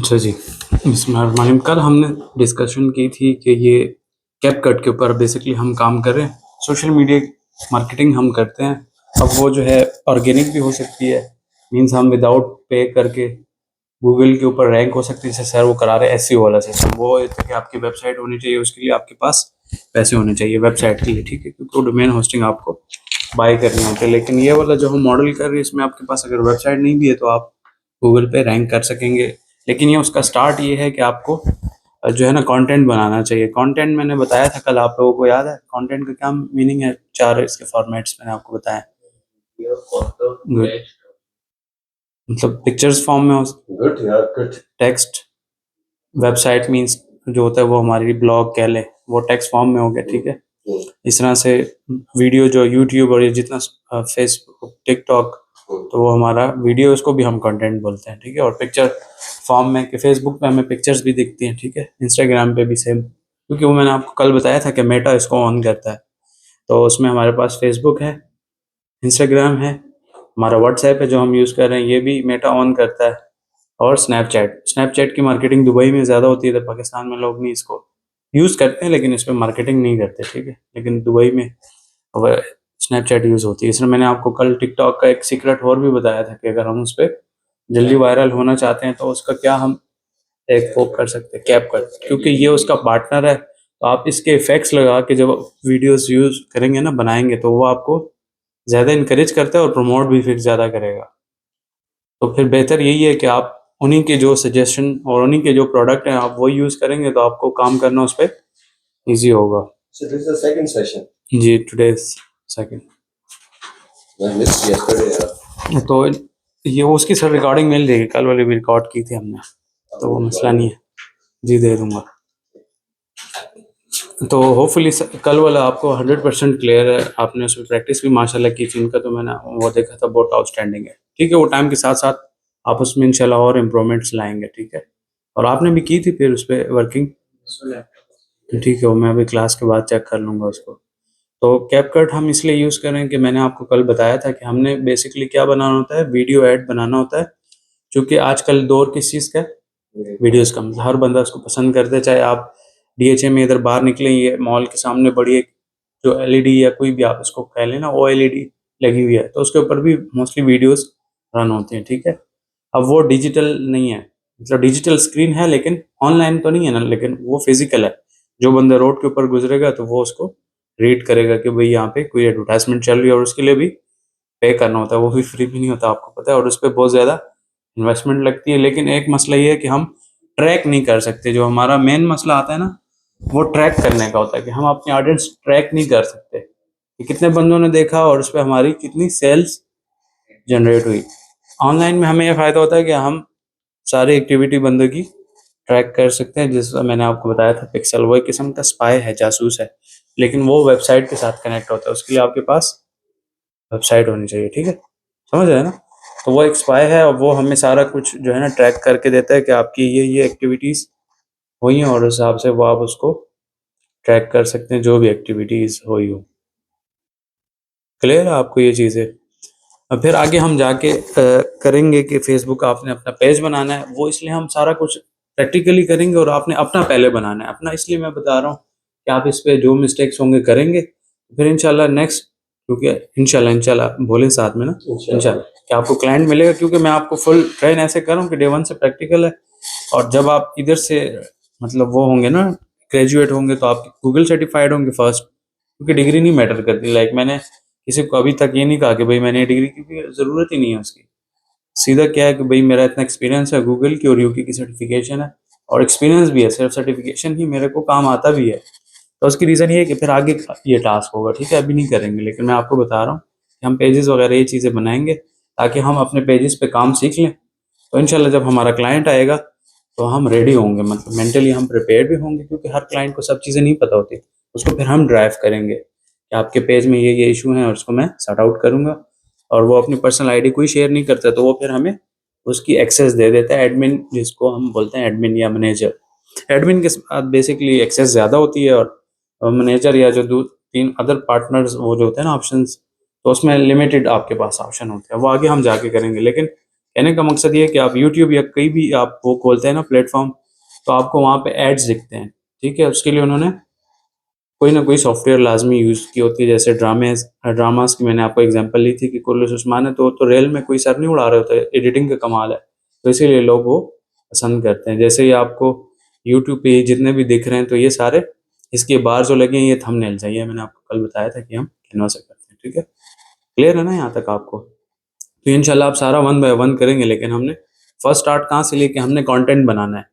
अच्छा जी, बिस्मिल्लाहिर्रहमानिर्रहीम। कल हमने डिस्कशन की थी कि ये कैपकट के ऊपर बेसिकली हम काम कर रहे हैं। सोशल मीडिया मार्केटिंग हम करते हैं। अब वो जो है ऑर्गेनिक भी हो सकती है, मीन्स हम विदाउट पे करके गूगल के ऊपर रैंक हो सकती है, जैसे सर वो करा रहे हैं एसईओ वाला सिस्टम। वो ये था कि आपकी वेबसाइट होनी चाहिए, उसके लिए आपके पास पैसे होने चाहिए वेबसाइट के लिए, ठीक है, क्योंकि वो डोमेन होस्टिंग आपको बाय करनी होती है। लेकिन ये वाला जो हम मॉडल कर रहे हैं, इसमें आपके पास अगर वेबसाइट नहीं भी है तो आप गूगल पे रैंक कर सकेंगे। लेकिन ये उसका स्टार्ट ये है कि आपको जो है ना कंटेंट बनाना चाहिए। कंटेंट मैंने बताया था कल, आप लोगों को याद है कंटेंट का क्या मीनिंग है? चार इसके फॉर्मेट्स मैंने आपको बताया। गुड, मतलब पिक्चर्स फॉर्म में हो, गुड यार, गुड। टेक्स्ट, वेबसाइट मींस जो होता है वो हमारी ब्लॉग कह ले, वो टेक्स्ट फॉर्म में हो गया, ठीक है। इस तरह से वीडियो जो यूट्यूब और ये जितना फेसबुक टिकटॉक, तो वो हमारा वीडियो, उसको भी हम कंटेंट बोलते हैं, ठीक है। और पिक्चर फॉर्म में कि फेसबुक पे हमें पिक्चर्स भी दिखती हैं, ठीक है, इंस्टाग्राम पे भी सेम, क्योंकि वो मैंने आपको कल बताया था कि मेटा इसको ऑन करता है। तो उसमें हमारे पास फेसबुक है, इंस्टाग्राम है, हमारा व्हाट्सएप है जो हम यूज़ कर रहे हैं, ये भी मेटा ऑन करता है। और स्नैपचैट, स्नैपचैट की मार्केटिंग दुबई में ज़्यादा होती है, तो पाकिस्तान में लोग नहीं इसको यूज़ करते हैं, लेकिन इस पर मार्केटिंग नहीं करते, ठीक है। लेकिन दुबई में अब स्नैपचैट यूज़ होती है। इसमें मैंने आपको कल टिकटॉक का एक सीक्रेट और भी बताया था कि अगर हम उस पर जल्दी वायरल होना चाहते हैं तो उसका क्या हम एक वो कर सकते हैं, कैप कर, क्योंकि ये उसका पार्टनर है। तो आप इसके इफेक्ट्स लगा के जब वीडियोस यूज़ करेंगे ना, बनाएंगे, तो वो आपको ज़्यादा इनकरेज करता है और प्रमोट भी फिर ज़्यादा करेगा। तो फिर बेहतर यही है कि आप उन्हीं के जो सजेशन और उन्हीं के जो प्रोडक्ट हैं आप वो यूज़ करेंगे, तो आपको काम करना उस पर ईजी होगा। So this is the second session. जी, today second. I missed yesterday. तो ये उसकी सर रिकॉर्डिंग मिल जाएगी, कल वाली भी रिकॉर्ड की थी हमने, तो वो मसला नहीं है। जी, दे दूंगा। तो होपफुली कल वाला आपको 100% क्लियर है। आपने उसमें प्रैक्टिस भी माशाल्लाह की थी, उनका तो मैंने वो देखा था, बहुत आउटस्टैंडिंग है, ठीक है। वो टाइम के साथ साथ आप उसमें इंशाल्लाह और इम्प्रूवमेंट्स लाएंगे, ठीक है। और आपने भी की थी फिर उस पर वर्किंग, ठीक है। वो मैं अभी क्लास के बाद चेक कर लूँगा उसको। तो कैपकट हम इसलिए यूज़ करें कि मैंने आपको कल बताया था कि हमने बेसिकली क्या बनाना होता है, वीडियो ऐड बनाना होता है। क्योंकि आजकल दौर किस चीज़ का है? वीडियोज़ का। मतलब हर बंदा उसको पसंद करता है, चाहे आप डीएचए में इधर बाहर निकलें, ये मॉल के सामने बड़ी एक जो एलईडी या कोई भी आप इसको कह लें ना, ओएलईडी लगी हुई है, तो उसके ऊपर भी मोस्टली वीडियोज़ रन होते हैं, ठीक है। अब वो डिजिटल नहीं है, मतलब डिजिटल स्क्रीन है लेकिन ऑनलाइन तो नहीं है ना, लेकिन वो फिजिकल है। जो बंदा रोड के ऊपर गुजरेगा तो वो उसको रीड करेगा कि भाई यहाँ पे कोई एडवर्टाइजमेंट चल रही है, और उसके लिए भी पे करना होता है, वो भी फ्री भी नहीं होता, आपको पता है। और उस पर बहुत ज़्यादा इन्वेस्टमेंट लगती है। लेकिन एक मसला ये है कि हम ट्रैक नहीं कर सकते। जो हमारा मेन मसला आता है ना, वो ट्रैक करने का होता है कि हम अपनी ऑडियंस ट्रैक नहीं कर सकते कि कितने बंदों ने देखा और उस पर हमारी कितनी सेल्स जनरेट हुई। ऑनलाइन में हमें यह फ़ायदा होता है कि हम सारी एक्टिविटी बंदों की ट्रैक कर सकते हैं। जैसा मैंने आपको बताया था, पिक्सल वो एक किस्म का स्पाई है, जासूस है, लेकिन वो वेबसाइट के साथ कनेक्ट होता है। उसके लिए आपके पास वेबसाइट होनी चाहिए, ठीक है, समझ रहे हैं ना। तो वो एक स्पाई है और वो हमें सारा कुछ जो है ना ट्रैक करके देता है कि आपकी ये एक्टिविटीज़ हुई हैं, और उस हिसाब से वो आप उसको ट्रैक कर सकते हैं, जो भी एक्टिविटीज़ हुई हो। क्लियर है आपको ये चीज़ें? और फिर आगे हम जाके करेंगे कि फेसबुक आपने अपना पेज बनाना है, वो इसलिए हम सारा कुछ प्रैक्टिकली करेंगे, और आपने अपना पहले बनाना है। अपना इसलिए मैं बता रहा हूँ कि आप इस पे जो मिस्टेक्स होंगे करेंगे, फिर इंशाल्लाह नेक्स्ट, क्योंकि इंशाल्लाह इंशाल्लाह बोले साथ में ना, इंशाल्लाह कि आपको क्लाइंट मिलेगा, क्योंकि मैं आपको फुल ट्रेन ऐसे कर रहा हूँ कि डे 1 से प्रैक्टिकल है। और जब आप इधर से मतलब वो होंगे ना, ग्रेजुएट होंगे, तो आप गूगल सर्टिफाइड होंगे फर्स्ट, क्योंकि डिग्री नहीं मैटर करती। लाइक मैंने किसी को अभी तक ये नहीं कहा कि भाई मैंने डिग्री, क्योंकि ज़रूरत ही नहीं है उसकी। सीधा क्या है कि भाई मेरा इतना एक्सपीरियंस है, गूगल की और यूके की सर्टिफिकेशन है, और एक्सपीरियंस भी है, सिर्फ सर्टिफिकेशन ही मेरे को काम आता भी है। तो उसकी रीज़न ये है कि फिर आगे ये टास्क होगा, ठीक है, अभी नहीं करेंगे। लेकिन मैं आपको बता रहा हूँ कि हम पेजेस वगैरह ये चीज़ें बनाएंगे ताकि हम अपने पेजेस पे काम सीख लें। तो इंशाल्लाह जब हमारा क्लाइंट आएगा तो हम रेडी होंगे, मतलब मेंटली हम प्रिपेयर भी होंगे, क्योंकि हर क्लाइंट को सब चीज़ें नहीं पता होती। उसको फिर हम ड्राइव करेंगे कि आपके पेज में ये इशू है, और उसको मैं सॉर्ट आउट करूँगा। और वो अपनी पर्सनल आईडी कोई शेयर नहीं करता, तो वो फिर हमें उसकी एक्सेस दे देता है, एडमिन जिसको हम बोलते हैं, एडमिन या मैनेजर। एडमिन के साथ बेसिकली एक्सेस ज़्यादा होती है, और मैनेजर या जो दो तीन अदर पार्टनर्स वो जो होते हैं ना ऑप्शंस, तो उसमें लिमिटेड आपके पास ऑप्शन होते हैं, वो आगे हम जाके करेंगे। लेकिन कहने का मकसद ये है कि आप यूट्यूब या कहीं भी आप वो खोलते हैं ना प्लेटफॉर्म, तो आपको वहाँ पे एड्स दिखते हैं, ठीक है। उसके लिए उन्होंने कोई ना कोई सॉफ्टवेयर लाजमी यूज़ की होती है, जैसे ड्रामास की मैंने आपको एग्जांपल ली थी कि कुर्रिश उस्मान है, तो रेल में कोई सर नहीं उड़ा रहे होते, एडिटिंग का कमाल है, तो इसीलिए लोग वो पसंद करते हैं। जैसे ही आपको यूट्यूब पे जितने भी दिख रहे हैं, तो ये सारे इसके बाहर जो लगे हैं ये थंबनेल्स हैं, ये मैंने आपको कल बताया था कि हम कैनवा से करते हैं, ठीक है। क्लियर है ना यहाँ तक आपको? तो इंशाल्लाह आप सारा वन बाय वन करेंगे, लेकिन हमने फर्स्ट स्टार्ट कहाँ से लेके हमने कंटेंट बनाना है।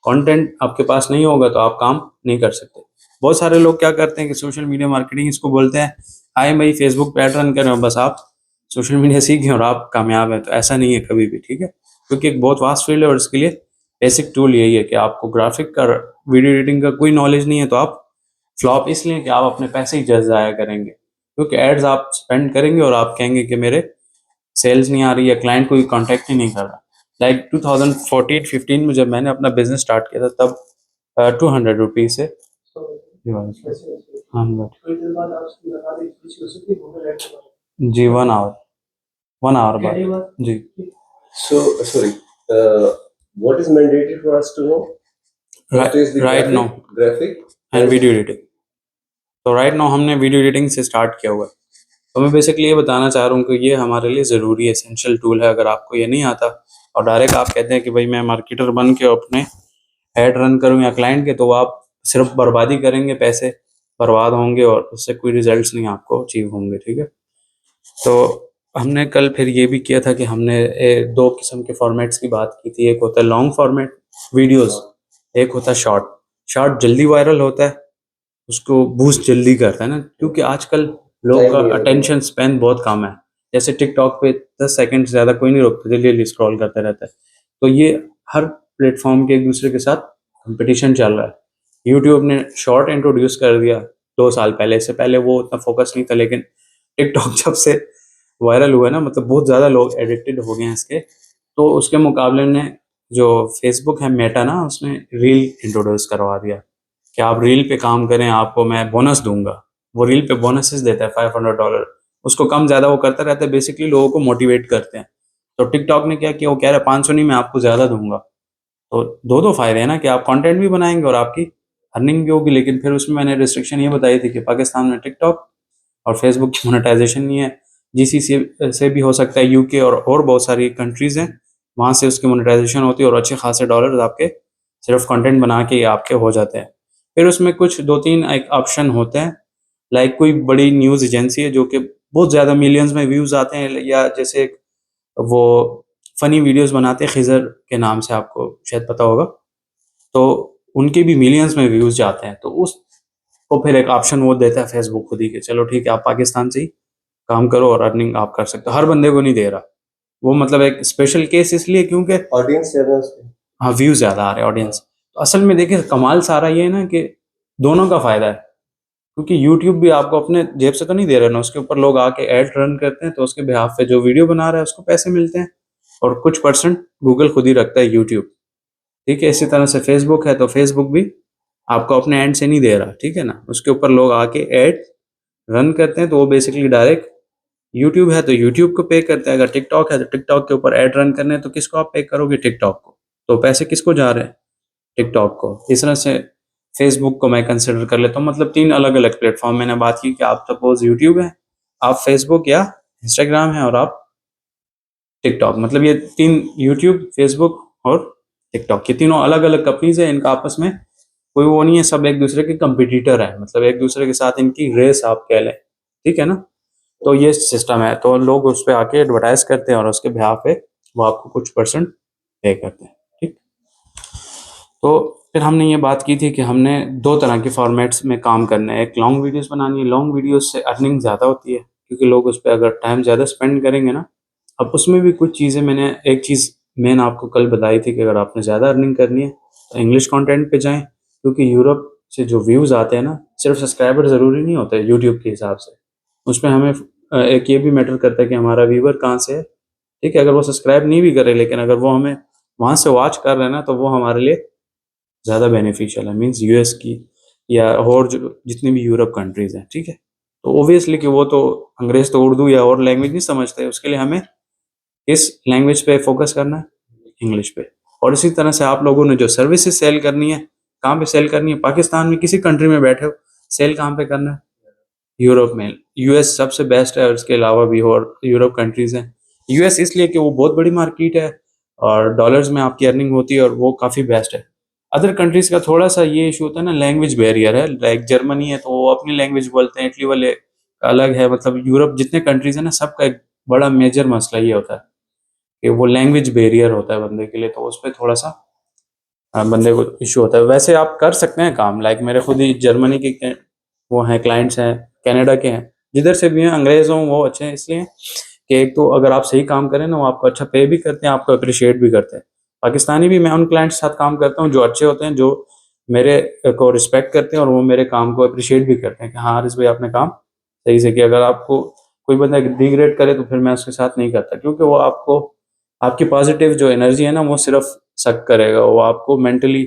कंटेंट आपके पास नहीं होगा तो आप काम नहीं कर सकते। बहुत सारे लोग क्या करते हैं कि सोशल मीडिया मार्केटिंग इसको बोलते हैं, आए भाई फेसबुक पे ऐड रन कर रहे हो, बस आप सोशल मीडिया सीखें और आप कामयाब हैं। तो ऐसा नहीं है कभी भी, ठीक है, क्योंकि एक बहुत वास्ट फील्ड है और इसके लिए बेसिक टूल यही है कि आपको ग्राफिक का, वीडियो एडिटिंग का कोई नॉलेज नहीं है तो आप फ्लॉप इसलिए कि आप अपने पैसे ही जस्ट ज़ाया करेंगे, क्योंकि एड्स आप स्पेंड करेंगे और आप कहेंगे कि मेरे सेल्स नहीं आ रही है, क्लाइंट कोई कांटेक्ट ही नहीं कर रहा। लाइक 2014-15 में जब मैंने अपना बिजनेस स्टार्ट किया था, तब 200 रुपीज़ से हाँ जी, 1 आवर, 1 आवर बाद जी। So, sorry, what is mandatory for us to know? First is the right no graphic and video editing. तो राइट नाउ हमने वीडियो एडिटिंग से स्टार्ट किया हुआ है। तो मैं बेसिकली ये बताना चाह रहा हूँ कि ये हमारे लिए ज़रूरी है, एसेंशियल टूल है। अगर आपको ये नहीं आता और डायरेक्ट आप कहते हैं कि भाई मैं मार्केटर बन के अपने ऐड रन करूँ या क्लाइंट के, तो आप सिर्फ बर्बादी करेंगे, पैसे बर्बाद होंगे और उससे कोई रिजल्ट्स नहीं आपको अचीव होंगे, ठीक है। तो हमने कल फिर ये भी किया था कि हमने दो किस्म के फॉर्मेट्स की बात की थी। एक होता है लॉन्ग फॉर्मेट वीडियोस, एक होता है शॉर्ट। शॉर्ट जल्दी वायरल होता है, उसको बूस्ट जल्दी करता है ना, क्योंकि आजकल लोग का अटेंशन स्पैन बहुत कम है। जैसे टिकटॉक पे 10 सेकंड से ज़्यादा कोई नहीं रोकता, जल्दी जल्दी स्क्रॉल करते रहता है। तो ये हर प्लेटफॉर्म के एक दूसरे के साथ कंपटीशन चल रहा है। यूट्यूब ने शॉर्ट इंट्रोड्यूस कर दिया 2 साल पहले, इससे पहले वो उतना फोकस नहीं था, लेकिन टिकटॉक जब से वायरल हुआ है ना, मतलब बहुत ज़्यादा लोग एडिक्टेड हो गए हैं इसके। तो उसके मुकाबले में जो फेसबुक है मेटा ना, उसने रील इंट्रोड्यूस करवा दिया कि आप रील पे काम करें, आपको मैं बोनस दूंगा। वो रील पे बोनसेस देता है $500, उसको कम ज़्यादा वो करता रहता है, बेसिकली लोगों को मोटिवेट करते हैं। तो टिकटॉक ने क्या किया, वो कह रहा है 500 नहीं, मैं आपको ज़्यादा दूंगा। तो दो दो फायदे हैं ना, कि आप कंटेंट भी बनाएंगे और आपकी अर्निंग भी होगी। लेकिन फिर उसमें मैंने रिस्ट्रिक्शन ये बताई थी कि पाकिस्तान में टिकटॉक और फेसबुक की मोनेटाइजेशन नहीं है। जीसीसी से भी हो सकता है, यूके और बहुत सारी कंट्रीज़ हैं, वहाँ से उसकी मोनेटाइजेशन होती है और अच्छे खासे डॉलर्स आपके सिर्फ कंटेंट बना के आपके हो जाते हैं। फिर उसमें कुछ 2-3 एक ऑप्शन होते हैं, लाइक कोई बड़ी न्यूज़ एजेंसी है जो कि बहुत ज़्यादा मिलियंस में व्यूज़ आते हैं, या जैसे वो फ़नी वीडियोज़ बनाते हैं खिज़र के नाम से, आपको शायद पता होगा, तो उनके भी मिलियंस में व्यूज़ जाते हैं। तो उसको फिर एक ऑप्शन वो देता है फेसबुक खुद ही कि चलो ठीक है, आप पाकिस्तान से ही काम करो और अर्निंग आप कर सकते हो। हर बंदे को नहीं दे रहा वो, मतलब एक स्पेशल केस इसलिए क्योंकि ऑडियंस ज़्यादा है उसपे। हाँ, व्यूज़ ज़्यादा आ रहे हैं, ऑडियंस। तो असल में देखिए कमाल सारा ये है ना कि दोनों का फ़ायदा है, क्योंकि यूट्यूब भी आपको अपने जेब से तो नहीं दे रहा ना, उसके ऊपर लोग आके ऐड रन करते हैं, तो उसके बिहाफ पे जो वीडियो बना रहा है उसको पैसे मिलते हैं, और कुछ परसेंट गूगल खुद ही रखता है, यूट्यूब, ठीक है। इसी तरह से फेसबुक है, तो फेसबुक भी आपको अपने एंड से नहीं दे रहा, ठीक है ना, उसके ऊपर लोग आके ऐड रन करते हैं, तो वो बेसिकली डायरेक्ट यूट्यूब है तो यूट्यूब को पे करते हैं। अगर टिकटॉक है तो टिकटॉक के ऊपर ऐड रन करने हैं, तो किसको आप पे करोगे? टिकटॉक को। तो पैसे किसको जा रहे हैं? टिकटॉक को। इस तरह से फेसबुक को मैं कंसिडर कर लेता हूँ, मतलब 3 अलग-अलग प्लेटफ़ॉर्म मैंने बात की कि आप सपोज़ यूट्यूब है, आप फेसबुक या इंस्टाग्राम है और आप टिकटॉक, मतलब ये 3, यूट्यूब, फेसबुक और टिकटॉक, ये तीनों अलग-अलग कंपनीज़ हैं, इनका आपस में कोई वो नहीं है, सब एक-दूसरे के कॉम्पिटिटर हैं, मतलब एक-दूसरे के साथ इनकी रेस आप कह लें, ठीक है ना? तो ये सिस्टम है, तो लोग उस पे आके एडवर्टाइज़ करते हैं और उसके बिहाफ़ पे वो आपको कुछ परसेंट पे करते हैं, ठीक? तो फिर हमने ये बात की थी कि हमने 2 तरह के फ़ॉर्मेट्स में काम करना है, एक लॉन्ग वीडियोज़ बनानी है। लॉन्ग वीडियोज़ से अर्निंग ज़्यादा होती है, क्योंकि लोग उस पे अगर टाइम ज़्यादा स्पेंड करेंगे ना, अब उसमें भी कुछ चीज़ें, मैंने एक चीज़ मेन आपको कल बताई थी कि अगर आपने ज़्यादा अर्निंग करनी है, तो इंग्लिश कंटेंट पे जाएँ, क्योंकि यूरोप से जो व्यूज़ आते हैं ना, सिर्फ सब्सक्राइबर ज़रूरी नहीं होते यूट्यूब के हिसाब से। उसमें हमें एक ये भी मैटर करता है कि हमारा व्यूअर कहाँ से है, ठीक है? अगर वो सब्सक्राइब नहीं भी करे, लेकिन अगर वो हमें वहाँ से वॉच कर रहे हैं ना, तो वो हमारे लिए ज़्यादा बेनिफिशियल है, मीन्स यूएस की या और जो जितनी भी यूरोप कंट्रीज़ हैं, ठीक है? तो ऑब्वियसली कि वो तो अंग्रेज़ तो उर्दू या और लैंग्वेज नहीं समझते, उसके लिए हमें किस लैंग्वेज पे फोकस करना है? इंग्लिश पे। और इसी तरह से आप लोगों ने जो सर्विसेज सेल करनी है, कहाँ पे सेल करनी है? पाकिस्तान में किसी कंट्री में बैठे हो, सेल कहाँ पे करना है? यूरोप में। यूएस सबसे बेस्ट है, और इसके अलावा भी और यूरोप कंट्रीज हैं। यूएस इसलिए कि वो बहुत बड़ी मार्केट है और डॉलर्स में आपकी अर्निंग होती है और वो काफ़ी बेस्ट है। अदर कंट्रीज का थोड़ा सा ये इशू होता है ना, लैंग्वेज बैरियर है। लाइक जर्मनी है तो वो अपनी लैंग्वेज बोलते हैं, इटली वाले अलग है। मतलब यूरोप जितने कंट्रीज है ना, सबका एक बड़ा मेजर मसला ये होता है कि वो लैंग्वेज बैरियर होता है बंदे के लिए, तो उस पर थोड़ा सा बंदे को इशू होता है। वैसे आप कर सकते हैं काम, लाइक मेरे खुद ही जर्मनी के वो हैं, क्लाइंट्स हैं, कनाडा के हैं, जिधर से भी हैं, अंग्रेज हों वो अच्छे हैं, इसलिए कि एक तो अगर आप सही काम करें ना, वो आपको अच्छा पे भी करते हैं, आपको अप्रिशिएट भी करते हैं। पाकिस्तानी भी मैं उन क्लाइंट्स के साथ काम करता हूँ जो अच्छे होते हैं, जो मेरे को रिस्पेक्ट करते हैं और वो मेरे काम को अप्रिशिएट भी करते हैं कि हाँ हारिस भाई आपने काम सही से किया। अगर आपको कोई बंदा डिग्रेड करे तो फिर मैं उसके साथ नहीं करता, क्योंकि वो आपको आपकी पॉजिटिव जो एनर्जी है ना वो सिर्फ सक करेगा, वो आपको मेंटली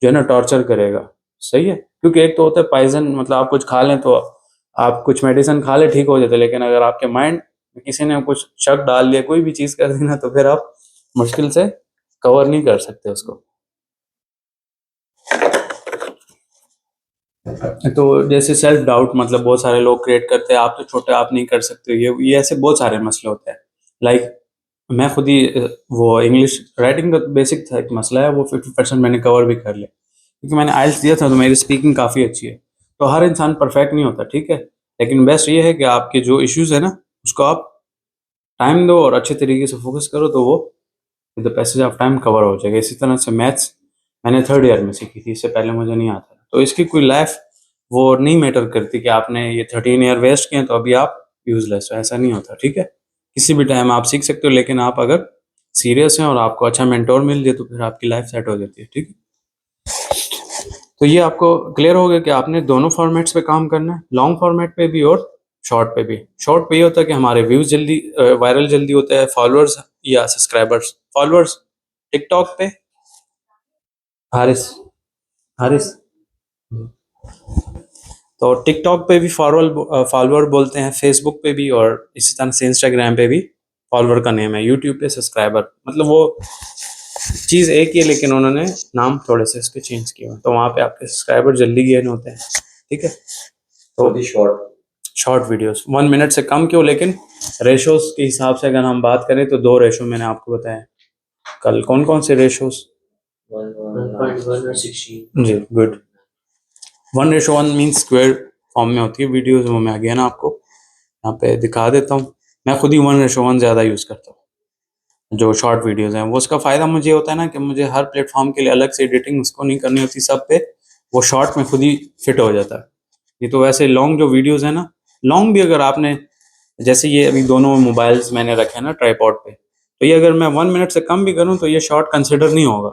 जो है ना टॉर्चर करेगा। सही है, क्योंकि एक तो होता है पॉइजन, मतलब आप कुछ खा लें तो आप कुछ मेडिसिन खा ले ठीक हो जाते, लेकिन अगर आपके माइंड में किसी ने कुछ शक डाल दिया, कोई भी चीज़ कर दी ना, तो फिर आप मुश्किल से कवर नहीं कर सकते उसको। तो जैसे सेल्फ डाउट, मतलब बहुत सारे लोग क्रिएट करते हैं, आप तो छोटे, आप नहीं कर सकते, ये ऐसे बहुत सारे मसले होते हैं। लाइक मैं खुद ही वो इंग्लिश राइटिंग का बेसिक था, एक मसला है, वो 50% मैंने कवर भी कर लिया, क्योंकि मैंने आइल्स दिया था तो मेरी स्पीकिंग काफ़ी अच्छी है। तो हर इंसान परफेक्ट नहीं होता, ठीक है, लेकिन बेस्ट ये है कि आपके जो इश्यूज है ना उसको आप टाइम दो और अच्छे तरीके से फोकस करो, तो वो with the passage of time cover हो जाएगा। इसी तरह से मैथ्स मैंने थर्ड ईयर में सीखी थी, इससे पहले मुझे नहीं आता था। तो इसकी कोई लाइफ वो नहीं मैटर करती कि आपने ये 13 ईयर वेस्ट किए तो अभी आप यूजलेस हो, ऐसा नहीं होता, ठीक है। किसी भी टाइम आप सीख सकते हो, लेकिन आप अगर सीरियस हैं और आपको अच्छा मेंटोर मिल जाए तो फिर आपकी लाइफ सेट हो जाती है, ठीक है। तो ये आपको क्लियर हो गया कि आपने दोनों फॉर्मेट्स पे काम करना है, लॉन्ग फॉर्मेट पे भी और शॉर्ट पे भी। शॉर्ट पे ये होता है कि हमारे व्यूज जल्दी वायरल जल्दी होते हैं, फॉलोअर्स या सब्सक्राइबर्स। फॉलोअर्स टिकटॉक पे हारिस हारिस तो टिकटॉक पे भी फॉलोअर बोलते हैं, फेसबुक पे भी, और इसी तरह से इंस्टाग्राम पे भी फॉलोअर का नेम है, यूट्यूब पे सब्सक्राइबर। मतलब वो चीज़ एक ही है, लेकिन उन्होंने नाम थोड़े से इसके चेंज किए हैं, तो वहाँ पे आपके सब्सक्राइबर जल्दी गेन होते हैं, ठीक है। तो शॉर्ट शॉर्ट वीडियोस 1 मिनट से कम क्यों, लेकिन रेशोस के हिसाब से अगर हम बात करें तो 2 रेशो मैंने आपको बताया कल। कौन कौन से रेशोस? 1:1 जी गुड। 1:1 मीन स्क्वायर फॉर्म में होती है वीडियोस, वो मैं अगेन आपको यहाँ पे दिखा देता हूँ। मैं खुद ही 1:1 ज़्यादा यूज़ करता हूँ जो शॉर्ट वीडियोस हैं। वो उसका फ़ायदा मुझे होता है ना कि मुझे हर प्लेटफॉर्म के लिए अलग से एडिटिंग उसको नहीं करनी होती, सब पे वो शॉर्ट में खुद ही फिट हो जाता है। ये तो वैसे लॉन्ग जो वीडियोस है ना, लॉन्ग भी अगर आपने, जैसे ये अभी दोनों मोबाइल्स मैंने रखे हैं ना ट्राईपॉड पे, तो ये अगर मैं 1 मिनट से कम भी करूँ तो ये शॉर्ट कंसिडर नहीं होगा,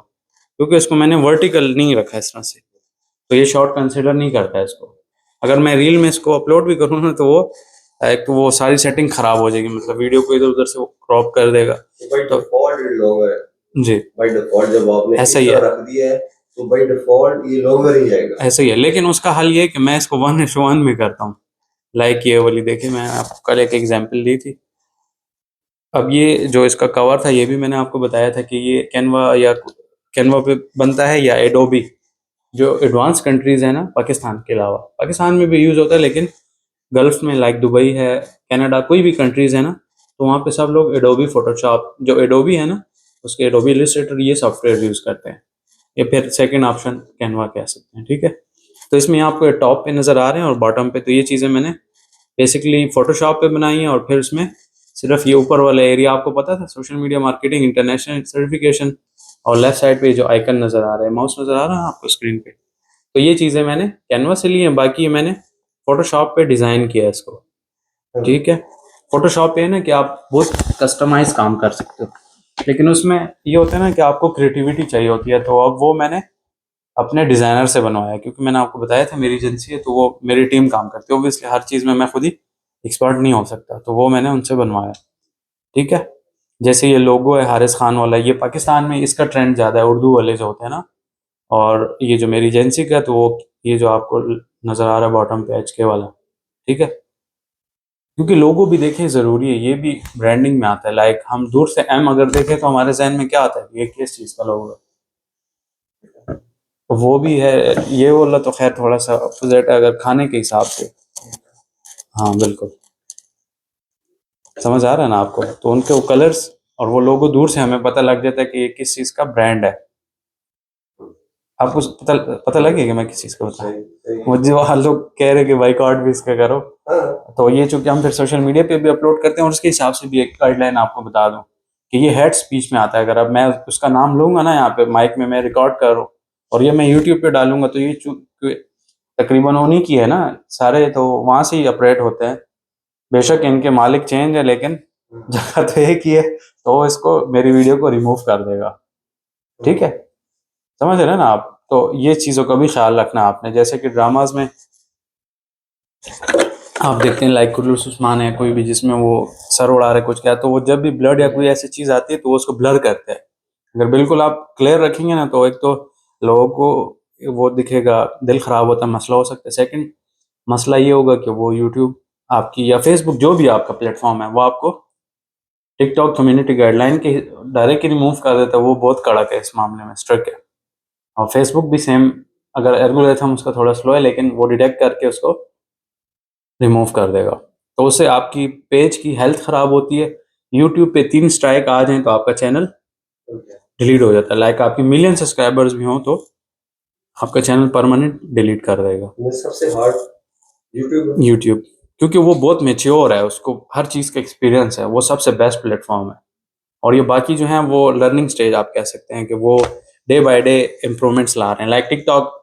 क्योंकि इसको मैंने वर्टिकल नहीं रखा है इस तरह से, तो ये शॉर्ट कंसिडर नहीं करता है इसको। अगर मैं रील में इसको अपलोड भी करूँ ना तो वो एक तो वो सारी सेटिंग खराब हो जाएगी, मतलब वीडियो को इधर उधर से वो क्रॉप कर देगा। बाय तो डिफॉल्ट ये लॉन्गर है जी बाय डिफॉल्ट, जब आपने ऐसा ही है, रख दिया है तो बाय डिफॉल्ट ये लॉन्गर ही जाएगा। ऐसा ही है, लेकिन उसका हल ये है कि मैं इसको 1:1 में करता हूँ। लाइक ये वाली देखिए, मैं आपको कल एक एग्जाम्पल दी थी। अब ये जो इसका कवर था ये भी मैंने आपको बताया था कि ये कैनवा पे बनता है या एडोबी, जो एडवांस कंट्रीज है ना पाकिस्तान के अलावा, पाकिस्तान में भी यूज़ होता है, लेकिन गल्फ में लाइक दुबई है, कनाडा, कोई भी कंट्रीज है ना, तो वहाँ पे सब लोग एडोबी फोटोशॉप, जो एडोबी है ना उसके एडोबी इलस्ट्रेटर, ये सॉफ्टवेयर यूज़ करते हैं, या फिर सेकंड ऑप्शन कैनवा कह सकते हैं, ठीक है। तो इसमें आपको टॉप पे नज़र आ रहे हैं और बॉटम पे, तो ये चीज़ें मैंने बेसिकली फोटोशॉप पे बनाई है। और फिर उसमें सिर्फ ये ऊपर वाला एरिया आपको पता था, social media marketing international certification, और लेफ्ट साइड पे जो आइकन नज़र आ रहा है, माउस नज़र आ रहा है आपको स्क्रीन पे, तो ये चीज़ें मैंने कैनवा से ली हैं, बाकी मैंने फोटोशॉप पे डिज़ाइन किया है इसको, ठीक है। फोटोशॉप पे है ना कि आप बहुत कस्टमाइज काम कर सकते हो, लेकिन उसमें ये होता है ना कि आपको क्रिएटिविटी चाहिए होती है, तो अब वो मैंने अपने डिज़ाइनर से बनवाया, क्योंकि मैंने आपको बताया था मेरी एजेंसी है, तो वो मेरी टीम काम करती है, ऑब्वियसली हर चीज़ में मैं खुद ही एक्सपर्ट नहीं हो सकता, तो वो मैंने उनसे बनवाया, ठीक है। जैसे ये लोगो है हारिस खान वाला, ये पाकिस्तान में इसका ट्रेंड ज़्यादा है, उर्दू वाले जो होते हैं ना। और ये जो मेरी एजेंसी का, तो वो ये जो आपको नज़र आ रहा है बॉटम पे HK वाला, ठीक है। क्योंकि लोगो भी देखें ज़रूरी है, ये भी ब्रांडिंग में आता है। लाइक हम दूर से एम अगर देखें तो हमारे जहन में क्या आता है, ये किस चीज़ का लोगो है, तो वो भी है। ये वाला तो खैर थोड़ा सा अपोजिट है अगर खाने के हिसाब से। हाँ बिल्कुल, समझ आ रहा है ना आपको। तो उनके वो कलर्स और वो लोगो दूर से हमें पता लग जाता है कि ये किस चीज़ का ब्रांड है। आपको पता पता लगेगा मैं किस चीज़ का बता सही सही। मुझे वहाँ लोग कह रहे कि बाइकआउट भी इसका करो। हाँ तो ये चूंकि हम फिर सोशल मीडिया पे भी अपलोड करते हैं और उसके हिसाब से भी एक गाइडलाइन आपको बता दूं कि ये हेड स्पीच में आता है। अगर अब मैं उसका नाम लूंगा ना यहाँ पे माइक में, मैं रिकॉर्ड कर रहा हूँ और ये मैं यूट्यूब पे डालूंगा, तो ये तकरीबन उन्हीं की है ना सारे, तो वहां से ही ऑपरेट होते हैं। बेशक इनके मालिक चेंज है लेकिन जगह तो एक ही है, तो वो इसको मेरी वीडियो को रिमूव कर देगा। ठीक है, समझ रहे हैं ना आप। तो ये चीज़ों का भी ख्याल रखना आपने। जैसे कि ड्रामाज में आप देखते हैं लाइक कुल्लूस उस्मान है कोई भी, जिसमें वो सर उड़ा रहे कुछ क्या, तो वो जब भी ब्लड या कोई ऐसी चीज़ आती है तो वो उसको ब्लर करते हैं। अगर बिल्कुल आप क्लियर रखेंगे ना तो एक तो लोगों को वो दिखेगा, दिल खराब होता है, मसला हो सकता है। सेकंड मसला ये होगा कि वो यूट्यूब आपकी या फेसबुक जो भी आपका प्लेटफॉर्म है वो आपको टिकटॉक कम्युनिटी गाइडलाइन के डायरेक्ट रिमूव कर देता है। वो बहुत कड़क है इस मामले में, स्ट्रिक्ट है। और फेसबुक भी सेम, अगर एल्गोरिथम उसका थोड़ा स्लो है लेकिन वो डिटेक्ट करके उसको रिमूव कर देगा। तो उससे आपकी पेज की हेल्थ खराब होती है। यूट्यूब पे 3 स्ट्राइक आ जाएं तो आपका चैनल डिलीट हो जाता है। लाइक आपकी मिलियन सब्सक्राइबर्स भी हों तो आपका चैनल परमानेंट डिलीट कर देगा सबसे हार्ड यूट्यूब। यूट्यूब, क्योंकि वो बहुत मेच्योर है, उसको हर चीज़ का एक्सपीरियंस है, वो सबसे बेस्ट प्लेटफॉर्म है। और ये बाकी जो हैं वो लर्निंग स्टेज आप कह सकते हैं कि वो डे बाय डे इम्प्रूवमेंट्स ला रहे हैं। लाइक टिकटॉक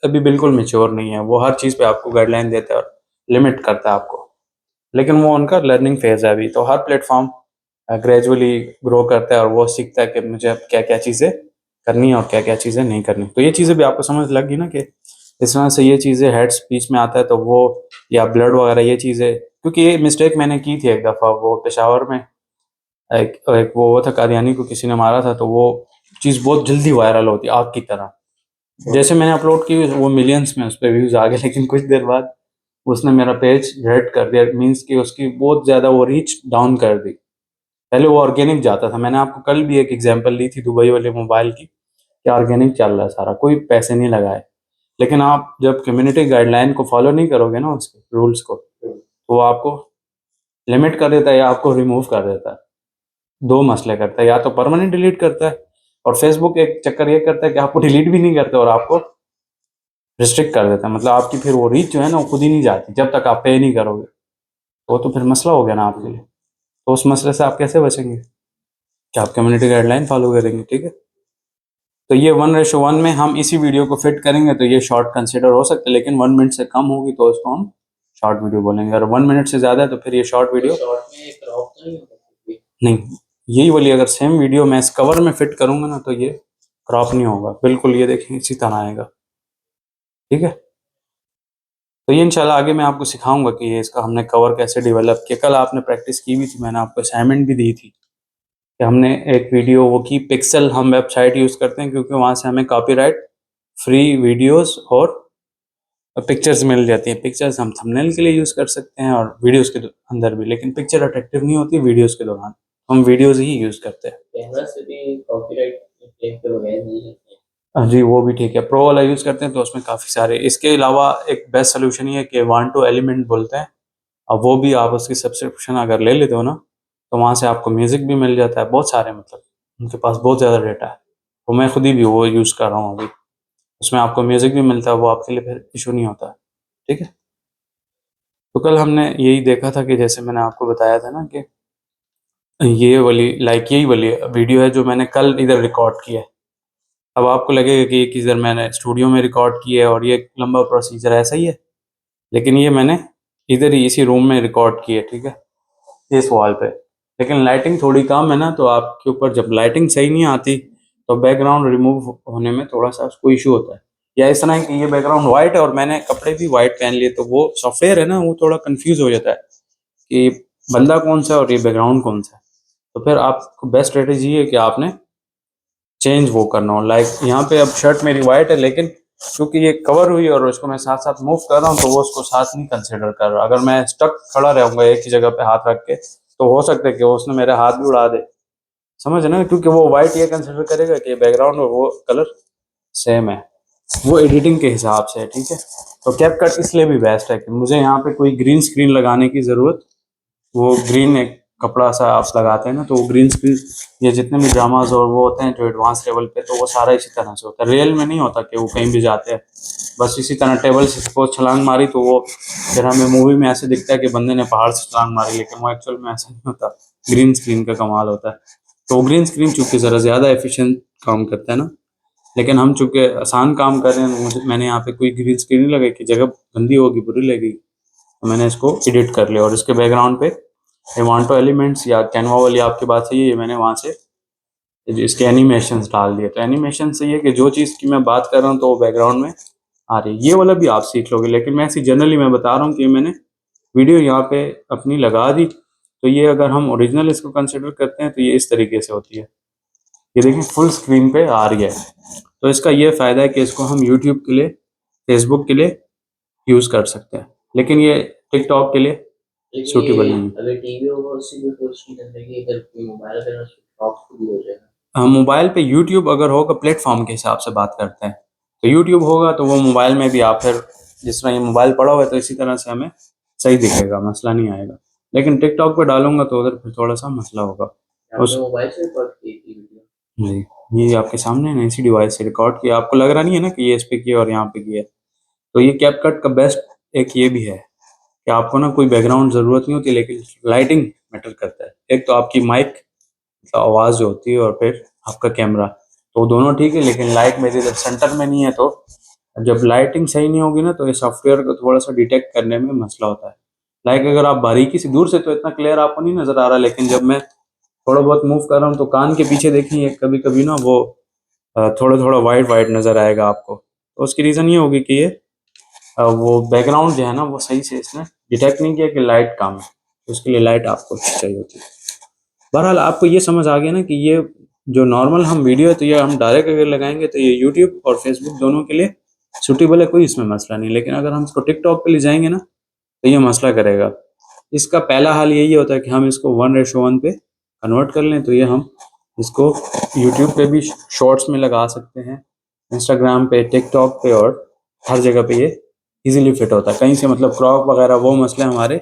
अभी बिल्कुल मेच्योर नहीं है, वो हर चीज़ पे आपको गाइडलाइन देता है और लिमिट करता है आपको, लेकिन वो उनका लर्निंग फेज है अभी। तो हर प्लेटफॉर्म ग्रेजुअली ग्रो करता है और वो सीखता है कि मुझे अब क्या क्या चीज़ें करनी है और क्या क्या चीज़ें नहीं करनी। तो ये चीज़ें भी आपको समझ लग गई ना कि इस तरह से ये चीज़ें हेड स्पीच में आता है तो वो, या ब्लड वगैरह ये चीज़ें। क्योंकि ये मिस्टेक मैंने की थी एक दफ़ा, वो पेशावर में एक वो था कादियानी को किसी ने मारा था, तो वो चीज़ बहुत जल्दी वायरल होती आग की तरह। जैसे मैंने अपलोड की वो मिलियंस में उस पर व्यूज़ आ गए, लेकिन कुछ देर बाद उसने मेरा पेज रेड कर दिया। मीन्स कि उसकी बहुत ज़्यादा वो रीच डाउन कर दी। पहले वो ऑर्गेनिक जाता था, मैंने आपको कल भी एक एग्जांपल ली थी दुबई वाले मोबाइल की, कि ऑर्गेनिक चल रहा है सारा, कोई पैसे नहीं लगाए। लेकिन आप जब कम्युनिटी गाइडलाइन को फॉलो नहीं करोगे ना, उसके रूल्स को, तो वो आपको लिमिट कर देता है या आपको रिमूव कर देता है। दो मसले करता है, या तो परमानेंट डिलीट करता है, और फेसबुक एक चक्कर ये करता है कि आपको डिलीट भी नहीं करते और आपको रिस्ट्रिक्ट कर देता है। मतलब आपकी फिर वो रीच जो है ना वो खुद ही नहीं जाती जब तक आप पे नहीं करोगे। तो वो तो फिर मसला हो गया ना आपके लिए। तो उस मसले से आप कैसे बचेंगे कि आप कम्युनिटी गाइडलाइन फॉलो करेंगे। ठीक है, तो ये 1:1 में हम इसी वीडियो को फिट करेंगे तो ये शॉर्ट कंसिडर हो सकता है, लेकिन 1 मिनट से कम होगी तो उसको हम शॉर्ट वीडियो बोलेंगे। अगर 1 मिनट से ज़्यादा है तो फिर ये शॉर्ट वीडियो नहीं। यही वाली अगर सेम वीडियो मैं इस कवर में फिट करूंगा ना तो ये क्रॉप नहीं होगा बिल्कुल, ये देखें इसी तरह आएगा। ठीक है, तो ये इंशाल्लाह आगे मैं आपको सिखाऊंगा कि ये इसका हमने कवर कैसे डेवलप किया। कल आपने प्रैक्टिस की भी थी, मैंने आपको असाइनमेंट भी दी थी कि हमने एक वीडियो वो की पिक्सल, हम वेबसाइट यूज़ करते हैं क्योंकि वहाँ से हमें कॉपीराइट फ्री वीडियोस और पिक्चर्स मिल जाती हैं। पिक्चर्स हम थंबनेल के लिए यूज़ कर सकते हैं और वीडियोस के अंदर भी, लेकिन पिक्चर अट्रैक्टिव नहीं होती वीडियोस के दौरान, हम वीडियोस ही यूज़ करते हैं। कैमरा से भी कॉपीराइट क्लेम के बगैर नहीं होते हैं। हाँ जी, वो भी ठीक है। प्रो वाला यूज़ करते हैं तो उसमें काफ़ी सारे, इसके अलावा एक बेस्ट सोल्यूशन ये है कि वांटो एलिमेंट बोलते हैं। अब वो भी आप उसकी सब्सक्रिप्शन अगर ले लेते हो ना तो वहाँ से आपको म्यूज़िक भी मिल जाता है, बहुत सारे, मतलब उनके पास बहुत ज़्यादा डेटा है। तो मैं खुद ही भी वो यूज़ कर रहा हूँ अभी, उसमें आपको म्यूज़िक भी मिलता है, वो आपके लिए फिर इशू नहीं होता है। ठीक है, तो कल हमने यही देखा था कि जैसे मैंने आपको बताया था ना कि ये वाली, लाइक यही वाली वीडियो है जो मैंने कल इधर रिकॉर्ड की है। अब आपको लगेगा कि ये किधर मैंने स्टूडियो में रिकॉर्ड की है और ये लंबा प्रोसीजर ऐसा ही है, लेकिन ये मैंने इधर ही इसी रूम में रिकॉर्ड की है। ठीक है, इस वॉल पे, लेकिन लाइटिंग थोड़ी कम है ना, तो आपके ऊपर जब लाइटिंग सही नहीं आती तो बैकग्राउंड रिमूव होने में थोड़ा सा उसको इशू होता है। या इस तरह है कि ये बैकग्राउंड वाइट है और मैंने कपड़े भी वाइट पहन लिए, तो वो सॉफ्टवेयर है ना वो थोड़ा कंफ्यूज हो जाता है कि बंदा कौन सा है और ये बैकग्राउंड कौन सा है। तो फिर आपको बेस्ट स्ट्रेटेजी है कि आपने चेंज वो करना हो। लाइक यहाँ पे अब शर्ट मेरी वाइट है लेकिन क्योंकि ये कवर हुई और उसको मैं साथ साथ मूव कर रहा हूँ तो वो उसको साथ नहीं कंसिडर कर रहा। अगर मैं स्टक खड़ा रहूंगा एक ही जगह पे हाथ रख के तो हो सकता है कि वो उसने मेरे हाथ भी उड़ा दे, समझ रहे ना, क्योंकि वो वाइट ये कंसिडर करेगा कि बैकग्राउंड और वो कलर सेम है, वो एडिटिंग के हिसाब से है, ठीक है। तो कैपकट इसलिए भी बेस्ट है कि मुझे यहाँ पे कोई ग्रीन स्क्रीन लगाने की ज़रूरत, वो ग्रीन एक कपड़ा सा आप लगाते हैं ना, तो वो ग्रीन स्क्रीन, ये जितने भी ड्रामाज और वो होते हैं जो एडवांस लेवल पे, तो वो सारा इसी तरह से होता है। रियल में नहीं होता कि वो कहीं भी जाते हैं बस इसी तरह टेबल से सपोज छलांग मारी तो वो फिर हमें मूवी में ऐसे दिखता है कि बंदे ने पहाड़ से छलांग मारी, लेकिन वो एक्चुअल में ऐसा नहीं होता, ग्रीन स्क्रीन का कमाल होता है। तो ग्रीन स्क्रीन चूंकि ज़रा ज़्यादा एफिशिएंट काम करता है ना, लेकिन हम चूंकि आसान काम कर रहे हैं, मैंने यहाँ पे कोई ग्रीन स्क्रीन नहीं लगाई कि जगह गंदी होगी बुरी लगेगी, तो मैंने इसको एडिट कर लिया और इसके बैकग्राउंड पे इवांटो एलिमेंट्स या कैनवा वाली आपकी बात सही है, ये मैंने वहाँ से इसके एनिमेशंस डाल दिए। तो एनिमेशन से ये कि जो चीज़ की मैं बात कर रहा हूँ तो वो बैकग्राउंड में आ रही है। ये वाला भी आप सीख लोगे, लेकिन मैं ऐसी जनरली मैं बता रहा हूँ कि मैंने वीडियो यहाँ पे अपनी लगा दी, तो ये अगर हम ओरिजिनल इसको कंसिडर करते हैं तो ये इस तरीके से होती है। ये देखिए फुल स्क्रीन पे आ रही है। तो इसका ये फ़ायदा है कि इसको हम यूट्यूब के लिए, फेसबुक के लिए यूज़ कर सकते हैं, लेकिन ये टिकटॉक के लिए सूटेबल नहीं है। अगर टीवी होगा उसी में फुल स्क्रीन रहेगी, अगर कोई मोबाइल का टॉप भी हो जाएगा। हम मोबाइल पे यूट्यूब अगर होगा, प्लेटफॉर्म के हिसाब से बात करते हैं, तो यूट्यूब होगा तो वो मोबाइल में भी आप फिर जिस तरह ये मोबाइल पड़ा हुआ है तो इसी तरह से हमें सही दिखेगा, मसला नहीं आएगा। लेकिन टिकटॉक पे डालूंगा तो उधर फिर थोड़ा सा मसला होगा। उस मोबाइल से रिकॉर्ड की थी वीडियो? जी, ये आपके सामने है ना, इसी डिवाइस से रिकॉर्ड किया, आपको लग रहा नहीं है ना कि ये इस पे किया और यहाँ पे किया है। तो ये कैपकट का बेस्ट एक ये भी है कि आपको ना कोई बैकग्राउंड ज़रूरत नहीं होती, लेकिन लाइटिंग मैटर करता है। एक तो आपकी माइक मतलब आवाज़ जो होती है और फिर आपका कैमरा, तो दोनों ठीक है, लेकिन लाइट मेरे इधर सेंटर में नहीं है, तो जब लाइटिंग सही नहीं होगी ना तो ये सॉफ्टवेयर को थोड़ा सा डिटेक्ट करने में मसला होता है। लाइक अगर आप बारीकी से दूर से तो इतना क्लियर आपको नहीं नज़र आ रहा, लेकिन जब मैं थोड़ा बहुत मूव कर रहा हूँ तो कान के पीछे देखेंगे कभी कभी ना वो थोड़ा थोड़ा वाइट वाइट नज़र आएगा आपको। तो उसकी रीज़न ये होगी कि ये वो बैकग्राउंड जो है ना वो सही से इसने डिटेक्ट नहीं किया कि लाइट कम है, तो उसके लिए लाइट आपको चाहिए होती है। बहरहाल आपको ये समझ आ गया ना कि ये जो नॉर्मल हम वीडियो है तो ये हम डायरेक्ट अगर लगाएंगे तो ये यूट्यूब और फेसबुक दोनों के लिए सूटेबल है, कोई इसमें मसला नहीं। लेकिन अगर हम इसको टिकटॉक पे ले जाएंगे ना तो ये मसला करेगा। इसका पहला हाल यही होता है कि हम इसको 1:1 पे कन्वर्ट कर लें, तो ये हम इसको यूट्यूब पे भी शॉर्ट्स में लगा सकते हैं, इंस्टाग्राम पे, टिकटॉक पे, और हर जगह पे ये इजीली फिट होता है। कहीं से मतलब क्रॉप वगैरह वो मसले हमारे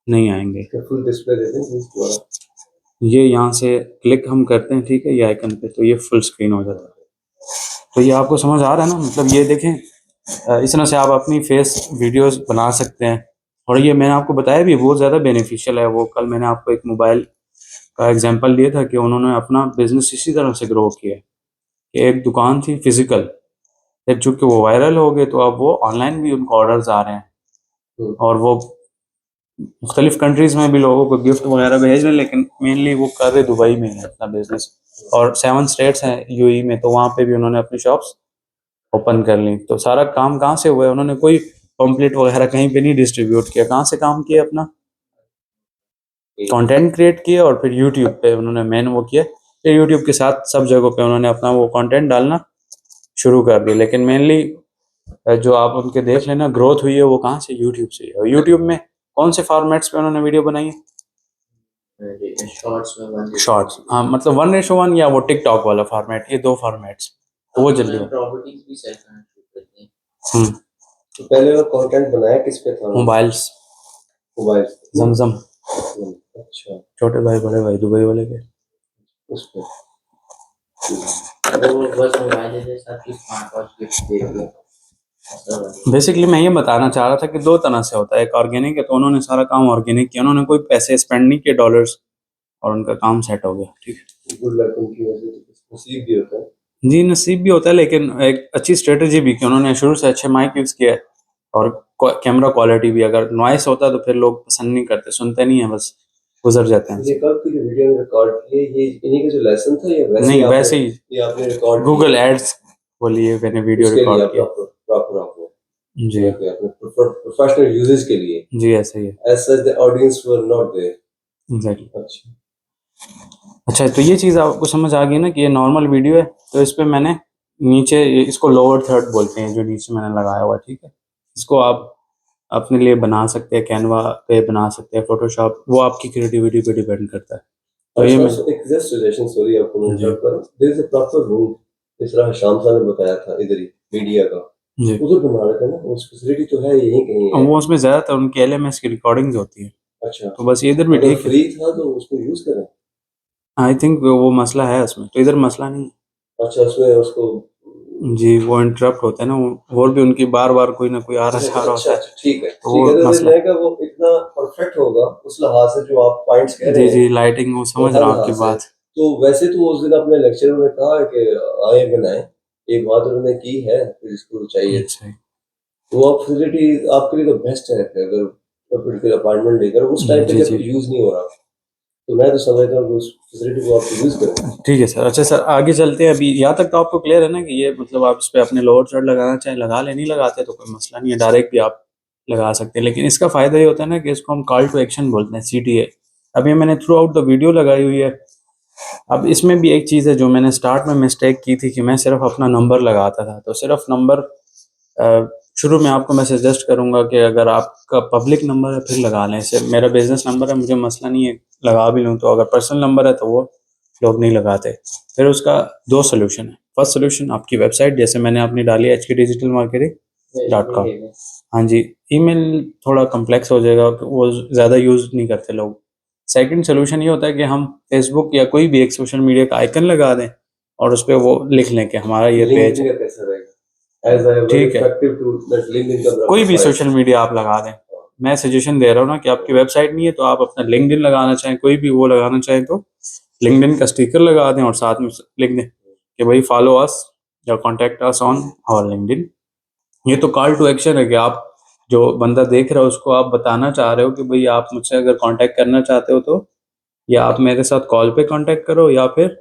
नहीं आएंगे। फुल डिस्प्ले दे दें ये यहाँ से क्लिक हम करते हैं, ठीक है, ये आइकन पे, तो ये फुल स्क्रीन हो जाता है। तो ये आपको समझ आ रहा है ना, मतलब ये देखें इस तरह से आप अपनी फेस वीडियोस बना सकते हैं। और ये मैंने आपको बताया भी बहुत ज़्यादा बेनिफिशियल है। वो कल मैंने आपको एक मोबाइल का एग्जांपल दिया था कि उन्होंने अपना बिजनेस इसी तरह से ग्रो किया है कि एक दुकान थी फिजिकल, फिर चूँकि वो वायरल हो गए तो अब वो ऑनलाइन भी उनको ऑर्डर्स आ रहे हैं और वो मुख्तलिफ कंट्रीज़ में भी लोगों को गिफ्ट वगैरह भेज रहे हैं, लेकिन मेनली वो कर रहे दुबई में ही अपना बिजनेस। और 7 स्टेट्स हैं यूएई में, तो वहाँ पे भी उन्होंने अपनी शॉप्स ओपन कर ली। तो सारा काम कहाँ से हुआ है, उन्होंने कोई पम्पलेट वगैरह कहीं पे नहीं डिस्ट्रीब्यूट किया, कहाँ से काम किया, अपना कंटेंट क्रिएट किया और फिर यूट्यूब पे उन्होंने मेन वो किया। फिर यूट्यूब के साथ सब जगहों पे उन्होंने अपना वो कंटेंट डालना शुरू कर दिया। लेकिन मेनली जो आप उनके देख लेना ग्रोथ हुई है वो कहाँ से, यूट्यूब से। और यूट्यूब में कौन से फॉर्मेट्स पे उन्होंने वीडियो बनाई है? शॉर्ट्स, हाँ, मतलब 1:1 या वो टिकटॉक वाला फॉर्मेट, ये 2 फॉर्मेट्स, तो वो जल्दी है। प्रॉपर्टीज भी सेट करते हैं। तो पहले वो कंटेंट बनाया किस पे था? मोबाइल्स, मोबाइल जमजम, अच्छा, छोटे भाई बड़े भाई दुबई वाले के उस पे वो बस मोबाइल के साथ ही स्मार्ट वॉच गिफ्ट दे दिया। बेसिकली मैं ये बताना चाह रहा था कि 2 तरह से होता है, एक ऑर्गेनिक है, तो उन्होंने सारा काम ऑर्गेनिक किया, उन्होंने कोई पैसे स्पेंड नहीं किए डॉलर्स, और उनका काम सेट हो गया, ठीक है। गुड लक उनकी वजह से नसीब भी होता है। जी नसीब भी होता है, लेकिन एक अच्छी स्ट्रेटजी भी कि उन्होंने शुरू से अच्छे माइक यूज़ किया है और कैमरा क्वालिटी भी। अगर नॉइस होता तो फिर लोग पसंद नहीं करते, सुनते नहीं है, बस गुजर जाते हैं। ये कब की वीडियो में रिकॉर्ड किए, ये इन्हीं का जो लेसन था या वैसे नहीं, वैसे ही ये आपने रिकॉर्ड गूगल एड्स बोलिए मैंने वीडियो रिकॉर्ड किया। प्रॉपर आपने जी प्रोफेशनल यूजेस के लिए। जी ऐसा ही है। As such the audience were not there. Exactly. अच्छा, अच्छा, तो ये चीज़ आपको समझ आ गई ना कि ये नॉर्मल वीडियो है, तो इस पे मैंने नीचे इसको लोअर थर्ड बोलते हैं, जो नीचे मैंने लगाया हुआ, ठीक है। इसको आप अपने लिए बना सकते हैं, कैनवा पे बना सकते हैं, फोटोशॉप, वो आपकी क्रिएटिविटी पे डिपेंड करता है। तो ये मैं एक जस्ट सजेशन, सॉरी आपको मैं जी इंटरप्ट कर रहा हूँ, there is a proper room, जिस तरह शाम साहब ने बताया था इधर ही मीडिया का, जी उधर बना रखा ना, उस फैसिलिटी तो है यहीं कहीं है। वो उसमें ज़्यादातर उनकी एलएमएस की रिकॉर्डिंग्स होती है, अच्छा, तो बस इधर भी अगर ठीक है। फ्री था तो उसको यूज करें। आई थिंक वो मसला है उसमें, तो इधर मसला नहीं अच्छा, उसमें उसको है। जी वो इंटरप्ट होता है ना, वो भी उनकी बार बार कोई ना कोई आ रहा जा रहा होता है, ठीक है, तो ठीक वो है, तो मसला मैं का वो इतना परफेक्ट होगा उस लिहाज से जो आप पॉइंट्स कह है। जी रहे हैं, जी लाइटिंग, वो तो समझ हर रहा हूँ आपकी लिहाज से। बात। तो वैसे तो उस दिन अपने लेक्चर में कहा है कि आए बनाए, एक बात उन्होंने की है फिर इसको चाहिए, अच्छा वो आप फैसिलिटी आपके लिए तो बेस्ट है कि अगर पर्टिकुलर अपॉइंटमेंट लेकर उस टाइम पे जी जब जी यूज नहीं हो रहा, तो मैं तो समझता हूँ कि उस फैसिलिटी को आप यूज करें। ठीक है सर। अच्छा सर, आगे चलते हैं। अभी यहाँ तक तो आपको क्लियर है ना कि ये मतलब आप इस पे अपने लोअर थर्ड लगाना चाहे लगा ले, नहीं लगाते तो कोई मसला नहीं है, डायरेक्ट भी आप लगा सकते हैं। लेकिन इसका फ़ायदा ये होता है ना कि इसको हम कॉल टू एक्शन बोलते हैं, सीटीए। अभी मैंने थ्रू आउट द वीडियो लगाई हुई है। अब इसमें भी एक चीज़ है जो मैंने स्टार्ट में मिस्टेक की थी कि मैं सिर्फ अपना नंबर लगाता था, तो सिर्फ नंबर शुरू में आपको मैं सजेस्ट करूंगा कि अगर आपका पब्लिक नंबर है फिर लगा लें। इसे मेरा बिजनेस नंबर है, मुझे मसला नहीं है, लगा भी लूँ, तो अगर पर्सनल नंबर है तो वो लोग नहीं लगाते। फिर उसका दो सोल्यूशन है। फर्स्ट सोल्यूशन, आपकी वेबसाइट, जैसे मैंने अपनी डाली HK Digital Marketing.com। हाँ जी, ईमेल थोड़ा कम्प्लेक्स हो जाएगा, वो ज़्यादा यूज़ नहीं करते लोग। सेकंड सोल्यूशन ये होता है कि हम फेसबुक या कोई भी एक सोशल मीडिया का आइकन लगा दें और उस पर वो लिख लें कि हमारा ये पेज है। लिंक्डइन का कैसा रहेगा, एज आई वेरी ठीक है, इफेक्टिव टूल दैट लिंक्डइन का मेरा कोई भी प्रोफाइल। सोशल मीडिया आप लगा दें। मैं सजेशन दे रहा हूँ ना कि आपकी वेबसाइट नहीं है तो आप अपना लिंक्डइन लगाना चाहें, कोई भी वो लगाना चाहें तो लिंक्डइन का स्टिकर लगा दें और साथ में लिख दें कि भाई फॉलो अस या contact us on our LinkedIn. ये तो कॉल टू एक्शन है कि आप जो बंदा देख रहा है उसको आप बताना चाह रहे हो कि भाई आप मुझसे अगर कांटेक्ट करना चाहते हो तो या आप मेरे साथ कॉल पे कांटेक्ट करो या फिर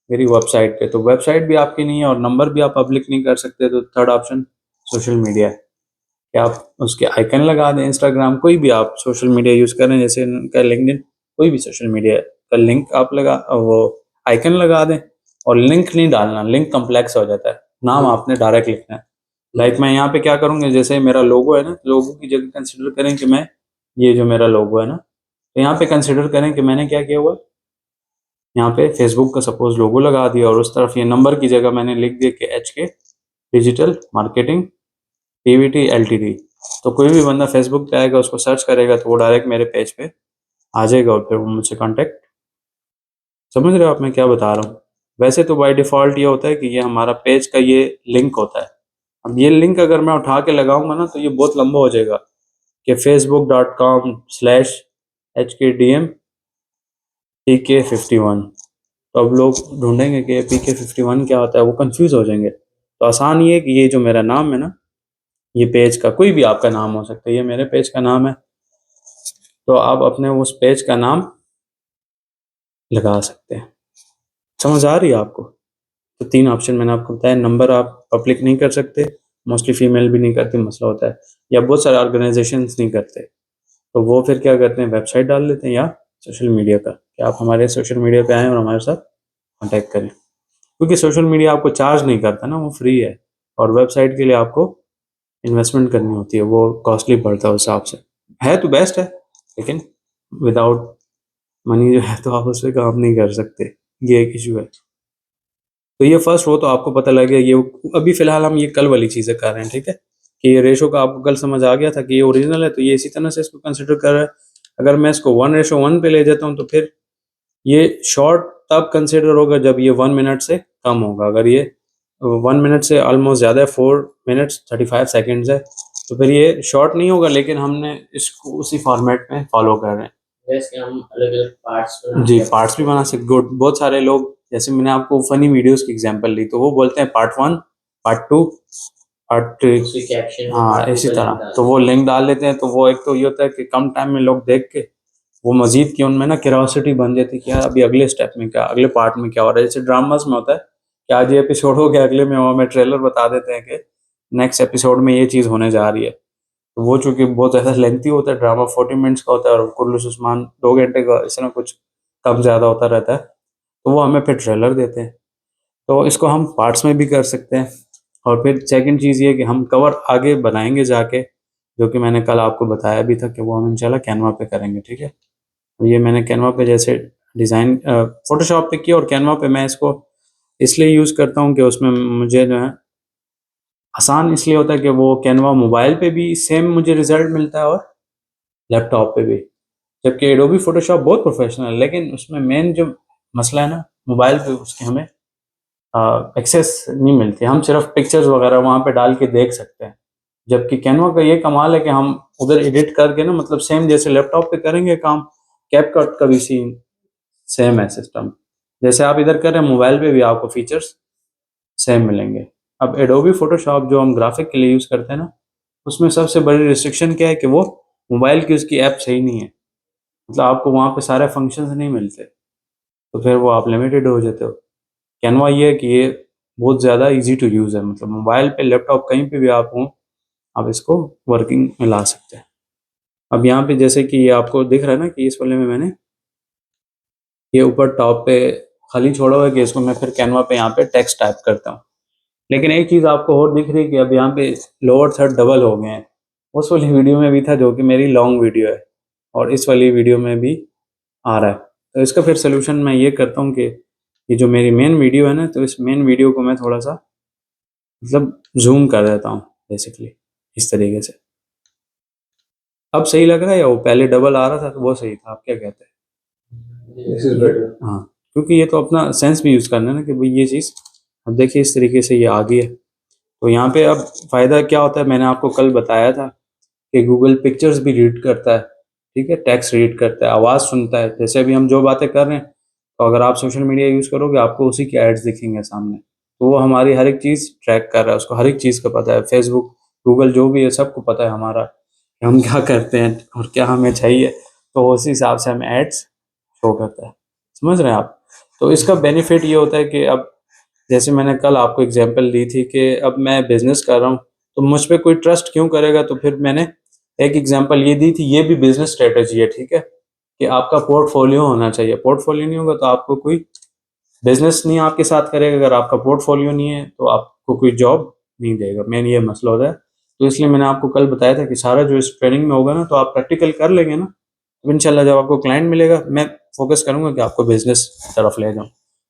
मेरी वेबसाइट पे। तो वेबसाइट भी आपकी नहीं है और नंबर भी आप पब्लिक नहीं कर सकते, तो थर्ड ऑप्शन सोशल मीडिया है कि आप उसके आइकन लगा दें। इंस्टाग्राम, कोई भी आप सोशल मीडिया यूज़ करें, जैसे उनका लिंक्डइन, कोई भी सोशल मीडिया का लिंक आप लगा, वो आइकन लगा दें। और लिंक नहीं डालना, लिंक कम्प्लेक्स हो जाता है, नाम आपने डायरेक्ट लिखना है। लाइक मैं यहाँ पे क्या करूँगा, जैसे मेरा लोगो है ना, लोगो की जगह कंसिडर करें कि मैं, ये जो मेरा लोगो है ना, तो यहाँ पे कंसिडर करें कि मैंने क्या किया हुआ है, यहाँ पे फेसबुक का सपोज लोगो लगा दिया और उस तरफ ये नंबर की जगह मैंने लिख दिया कि HK Digital Marketing PVT Ltd। तो कोई भी बंदा फेसबुक पे आएगा, उसको सर्च करेगा तो वो डायरेक्ट मेरे पेज पे आ जाएगा और फिर वो मुझसे कांटेक्ट, समझ रहे हो आप मैं क्या बता रहा हूँ। वैसे तो बाय डिफ़ॉल्ट ये होता है कि ये हमारा पेज का ये लिंक होता है। अब ये लिंक अगर मैं उठा के लगाऊंगा ना तो ये बहुत लंबा हो जाएगा कि facebook.com/HKDMPK51। तो अब लोग ढूंढेंगे कि PK51 क्या होता है, वो कंफ्यूज हो जाएंगे। तो आसान ये है कि ये जो मेरा नाम है ना, ये पेज का कोई भी आपका नाम हो सकता है, ये मेरे पेज का नाम है, तो आप अपने उस पेज का नाम लगा सकते हैं। समझ आ रही है आपको? तो तीन ऑप्शन मैंने आपको बताया। नंबर आप पब्लिक नहीं कर सकते, मोस्टली फीमेल भी नहीं करती, मसला होता है, या बहुत सारे ऑर्गेनाइजेशंस नहीं करते, तो वो फिर क्या करते हैं, वेबसाइट डाल देते हैं या सोशल मीडिया का कि आप हमारे सोशल मीडिया पे आएँ और हमारे साथ कॉन्टैक्ट करें। क्योंकि सोशल मीडिया आपको चार्ज नहीं करता ना, वो फ्री है। और वेबसाइट के लिए आपको इन्वेस्टमेंट करनी होती है, वो कॉस्टली पड़ता है उस हिसाब से। है तो बेस्ट है, लेकिन विदाउट मनी जो है तो आप उस पर काम नहीं कर सकते, ये एक इशू है। तो ये फर्स्ट हो तो आपको पता लग गया। ये अभी फिलहाल हम ये कल वाली चीज़ें कर रहे हैं, ठीक है, कि ये रेशो का आपको कल समझ आ गया था कि ये ओरिजिनल है, तो ये इसी तरह से इसको कंसिडर कर रहा है। अगर मैं इसको 1:1 पे ले जाता हूँ तो फिर ये शॉर्ट तब कंसिडर होगा जब ये 1 मिनट से कम होगा। अगर ये 1 मिनट से ऑलमोस्ट ज़्यादा है, 4 मिनट्स 35 सेकेंड्स है, तो फिर ये शॉर्ट नहीं होगा। लेकिन हमने इसको उसी फॉर्मेट में फॉलो कर रहे हैं, जैसे हम अलग अलग पार्ट्स जी पार्ट्स भी बना सकते। गुड, बहुत सारे लोग, जैसे मैंने आपको फनी वीडियोस की एग्जांपल दी, तो वो बोलते हैं पार्ट 1, पार्ट 2, पार्ट, हाँ इसी तरह, तो वो लिंक डाल लेते हैं। तो वो एक तो ये होता है कि कम टाइम में लोग देख के वो मजीद की उनमें ना क्यूरियोसिटी बन जाती है कि यार अभी अगले स्टेप में क्या, अगले पार्ट में क्या हो रहा है। जैसे ड्रामास में होता है कि आज ये एपिसोड हो गया, अगले में हमें ट्रेलर बता देते हैं कि नेक्स्ट एपिसोड में ये चीज़ होने जा रही है। तो वो चूंकि बहुत ज़्यादा लेंथी होता है, ड्रामा 40 मिनट्स का होता है और कुल्लू उस्मान 2 घंटे का, इस तरह कुछ कम ज़्यादा होता रहता है, तो वो हमें फिर ट्रेलर देते हैं। तो इसको हम पार्ट्स में भी कर सकते हैं। और फिर सेकंड चीज़ ये कि हम कवर आगे बनाएंगे जाके, जो कि मैंने कल आपको बताया भी था कि वो हम इंशाल्लाह कैनवा पे करेंगे, ठीक है। तो ये मैंने कैनवा पे जैसे डिज़ाइन फ़ोटोशॉप पे किया, और कैनवा पे मैं इसको इसलिए यूज़ करता हूँ कि उसमें मुझे जो है आसान इसलिए होता है कि वो कैनवा मोबाइल पे भी सेम मुझे रिज़ल्ट मिलता है और लैपटॉप पे भी। जबकि एडोबी फ़ोटोशॉप बहुत प्रोफ़ेशनल है, लेकिन उसमें मेन जो मसला है ना, मोबाइल पे उसके हमें एक्सेस नहीं मिलती। हम सिर्फ पिक्चर्स वगैरह वहाँ पे डाल के देख सकते हैं। जबकि कैनवा का ये कमाल है कि हम उधर एडिट करके ना, मतलब सेम जैसे लैपटॉप पे करेंगे काम, कैपकट का भी सीन सेम है सिस्टम। जैसे आप इधर कर रहे हैं, मोबाइल पे भी आपको फीचर्स सेम मिलेंगे। अब एडोबी फ़ोटोशॉप जो हम ग्राफिक के लिए यूज़ करते हैं ना, उसमें सबसे बड़ी रिस्ट्रिक्शन क्या है कि वो मोबाइल की उसकी ऐप सही नहीं है। मतलब आपको वहाँ पे सारे फंक्शंस नहीं मिलते, तो फिर वो आप लिमिटेड हो जाते हो। कैनवा ये है कि ये बहुत ज़्यादा ईज़ी टू यूज़ है, मतलब मोबाइल पे, लैपटॉप कहीं पे भी आप हों, आप इसको वर्किंग में ला सकते हैं। अब यहाँ पे जैसे कि ये आपको दिख रहा है ना कि इस वाले में मैंने ये ऊपर टॉप पे खाली छोड़ा हुआ है कि इसको मैं फिर कैनवा पे यहाँ पे टेक्स्ट टाइप करता हूँ। लेकिन एक चीज़ आपको और दिख रही है कि अब यहाँ पे लोअर थर्ड डबल हो गए हैं। उस वाली वीडियो में भी था जो कि मेरी लॉन्ग वीडियो है, और इस वाली वीडियो में भी आ रहा है। तो इसका फिर सॉल्यूशन मैं ये करता हूँ कि ये जो मेरी मेन वीडियो है ना, तो इस मेन वीडियो को मैं थोड़ा-सा मतलब ज़ूम कर देता हूँ बेसिकली, इस तरीके से। अब सही लग रहा है या वो पहले डबल आ रहा था तो वो सही था? आप क्या कहते हैं? This is better. हाँ, क्योंकि ये तो अपना सेंस भी यूज़ करना है ना कि भई ये चीज़, अब देखिए इस तरीके से ये आ गई है। तो यहाँ पे अब फ़ायदा क्या होता है, मैंने आपको कल बताया था कि गूगल पिक्चर्स भी रीड करता है, ठीक है? टेक्स्ट रीड करता है, आवाज़ सुनता है। जैसे अभी हम जो बातें कर रहे हैं, तो अगर आप सोशल मीडिया यूज़ करोगे, आपको उसी के एड्स दिखेंगे सामने। तो वो हमारी हर एक चीज़ ट्रैक कर रहा है, उसको हर एक चीज़ का पता है। फ़ेसबुक, गूगल जो भी है सबको पता है हमारा, कि हम क्या करते हैं और क्या हमें चाहिए। तो उसी हिसाब से हमें एड्स शो करता है। समझ रहे हैं आप? तो इसका बेनिफिट ये होता है कि अब जैसे मैंने कल आपको एग्जांपल दी थी कि अब मैं बिज़नेस कर रहा हूँ, तो मुझ पे कोई ट्रस्ट क्यों करेगा? तो फिर मैंने एक एग्जांपल ये दी थी, ये भी बिज़नेस स्ट्रैटेजी है, ठीक है? कि आपका पोर्टफोलियो होना चाहिए। पोर्टफोलियो नहीं होगा तो आपको कोई बिज़नेस नहीं आपके साथ करेगा। अगर आपका पोर्टफोलियो नहीं है तो आपको कोई जॉब नहीं देगा। मेन ये मसला होता है। तो इसलिए मैंने आपको कल बताया था कि सारा जो इस ट्रेनिंग में होगा ना, तो आप प्रैक्टिकल कर लेंगे ना, तो इंशाल्लाह जब आपको क्लाइंट मिलेगा, मैं फ़ोकस करूँगा कि आपको बिज़नेस की तरफ ले जाऊँ।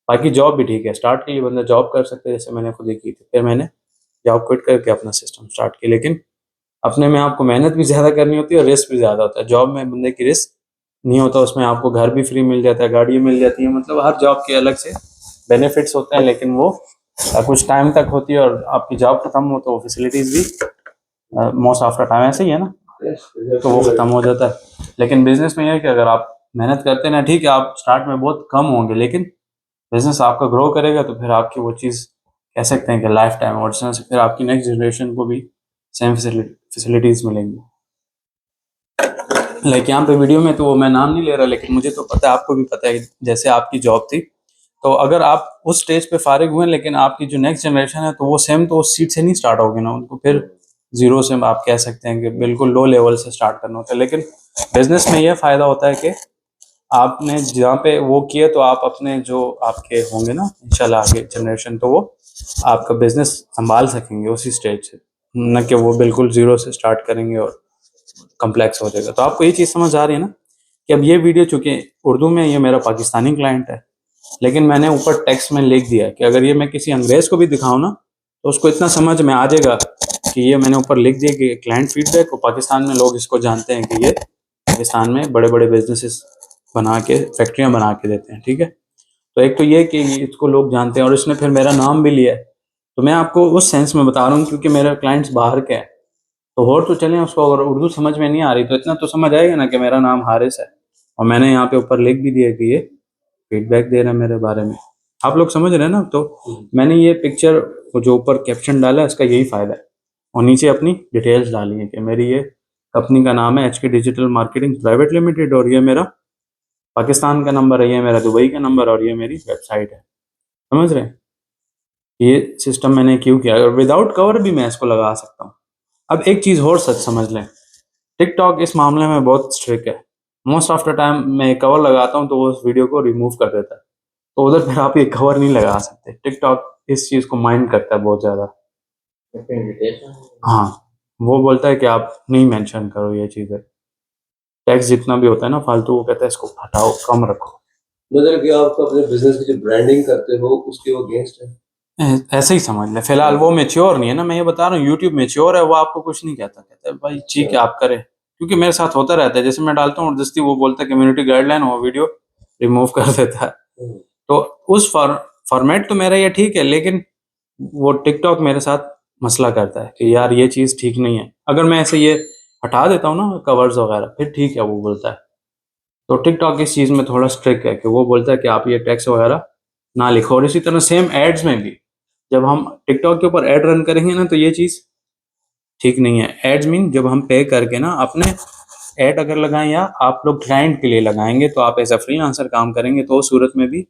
बाकी जॉब भी ठीक है, स्टार्ट के लिए बंदा जॉब कर सकता है, जैसे मैंने खुद ही की थी। फिर मैंने जॉब क्विट करके अपना सिस्टम स्टार्ट किया, लेकिन अपने में आपको मेहनत भी ज़्यादा करनी होती है और रिस्क भी ज़्यादा होता है। जॉब में बंदे की रिस्क नहीं होता, उसमें आपको घर भी फ्री मिल जाता है, गाड़ी मिल जाती है, मतलब हर जॉब के अलग से बेनिफिट्स होते हैं, लेकिन वो कुछ टाइम तक होती है, और आपकी जॉब खत्म हो तो फैसिलिटीज़ भी मोस्ट ऑफ द टाइम ऐसे ही है ना, तो वो खत्म हो जाता है। लेकिन बिजनेस में ये है कि अगर आप मेहनत करते हैं ना, ठीक है, आप स्टार्ट में बहुत कम होंगे, लेकिन बिजनेस आपका ग्रो करेगा तो फिर आपकी वो चीज़ कह सकते हैं कि लाइफ टाइम, और इसमें से फिर आपकी नेक्स्ट जनरेशन को भी सेम फैसिलिटीज़ मिलेंगी। लाइक यहाँ पे वीडियो में तो वो मैं नाम नहीं ले रहा, लेकिन मुझे तो पता है, आपको भी पता है, जैसे आपकी जॉब थी, तो अगर आप उस स्टेज पे फारिग हुए, लेकिन आपकी जो नेक्स्ट जनरेशन है तो वो सेम तो उस सीट से नहीं स्टार्ट होगी ना, उनको फिर जीरो से आप कह सकते हैं कि बिल्कुल लो लेवल से स्टार्ट करना होता है। लेकिन बिजनेस में ये फायदा होता है कि आपने जहाँ पे वो किए, तो आप अपने जो आपके होंगे ना इंशाल्लाह आगे जनरेशन, तो वो आपका बिजनेस संभाल सकेंगे उसी स्टेज से, न कि वो बिल्कुल जीरो से स्टार्ट करेंगे और कम्प्लेक्स हो जाएगा। तो आपको ये चीज़ समझ आ रही है ना कि अब ये वीडियो चूंकि उर्दू में, ये मेरा पाकिस्तानी क्लाइंट है, लेकिन मैंने ऊपर टेक्स्ट में लिख दिया कि अगर ये मैं किसी अंग्रेज को भी दिखाऊं ना, तो उसको इतना समझ में आ जाएगा कि ये मैंने ऊपर लिख दिया कि क्लाइंट फीडबैक, और पाकिस्तान में लोग इसको जानते हैं कि ये पाकिस्तान में बड़े बड़े बिजनेसेस बना के, फैक्ट्रियां बना के देते हैं, ठीक है। तो एक तो ये कि इसको लोग जानते हैं, और इसने फिर मेरा नाम भी लिया है। तो मैं आपको उस सेंस में बता रहा हूँ क्योंकि मेरे क्लाइंट्स बाहर के हैं। तो और तो चलें, उसको अगर उर्दू समझ में नहीं आ रही तो इतना तो समझ आएगा ना कि मेरा नाम हारिस है, और मैंने यहाँ पे ऊपर लिख भी दिया कि ये फीडबैक दे रहा है मेरे बारे में। आप लोग समझ रहे हैं ना? तो मैंने ये पिक्चर को जो ऊपर कैप्शन डाला है, इसका यही फ़ायदा है, और नीचे अपनी डिटेल्स डाली है कि मेरी ये कंपनी का नाम है HK digital marketing private limited, और ये मेरा पाकिस्तान का नंबर है, ये मेरा दुबई का नंबर, और ये मेरी वेबसाइट है। समझ रहे हैं? ये सिस्टम मैंने क्यों किया, और विदाउट कवर भी मैं इसको लगा सकता हूँ। अब एक चीज़ और सच समझ लें, टिकटॉक इस मामले में बहुत स्ट्रिक्ट है। मोस्ट ऑफ द टाइम मैं कवर लगाता हूँ तो वो उस वीडियो को रिमूव कर देता है। तो उधर फिर आप ये कवर नहीं लगा सकते। टिकटॉक इस चीज़ को माइंड करता है बहुत ज़्यादा। हाँ, वो बोलता है कि आप नहीं मेंशन करो ये चीज़ें। टैक्स जितना भी होता है ना फालतू, वो कहता है इसको हटाओ, कम रखो। मतलब कि आप अपने बिजनेस की जो ब्रांडिंग करते हो उसके वो अगेंस्ट है? ऐसे ही समझ ले। फिलहाल वो मैच्योर नहीं है ना, मैं ये बता रहा हूँ। यूट्यूब मैच्योर है, वो आपको कुछ नहीं कहता। कहता है भाई ठीक है आप करें, क्योंकि मेरे साथ होता रहता है। जैसे मैं डालता हूँ जबरदस्ती, वो बोलता है कम्युनिटी गाइडलाइन, वो वीडियो रिमूव कर देता है। तो उस फॉर्मेट तो मेरा ये ठीक है, लेकिन वो टिकटॉक मेरे साथ मसला करता है कि यार ये चीज़ ठीक नहीं है। अगर मैं ऐसे ये हटा देता हूँ ना कवर्स वगैरह, फिर ठीक है, वो बोलता है। तो टिकटॉक इस चीज़ में थोड़ा स्ट्रिक्ट है कि वो बोलता है कि आप ये टैक्स वगैरह ना लिखो। और इसी तरह सेम एड्स में भी, जब हम टिकटॉक के ऊपर एड रन करेंगे ना, तो ये चीज़ ठीक नहीं है। एड्स मीन जब हम पे करके ना अपने एड अगर लगाएं, या आप लोग क्लाइंट के लिए लगाएंगे, तो आप एज अ फ्रीलांसर काम करेंगे, तो उस सूरत में भी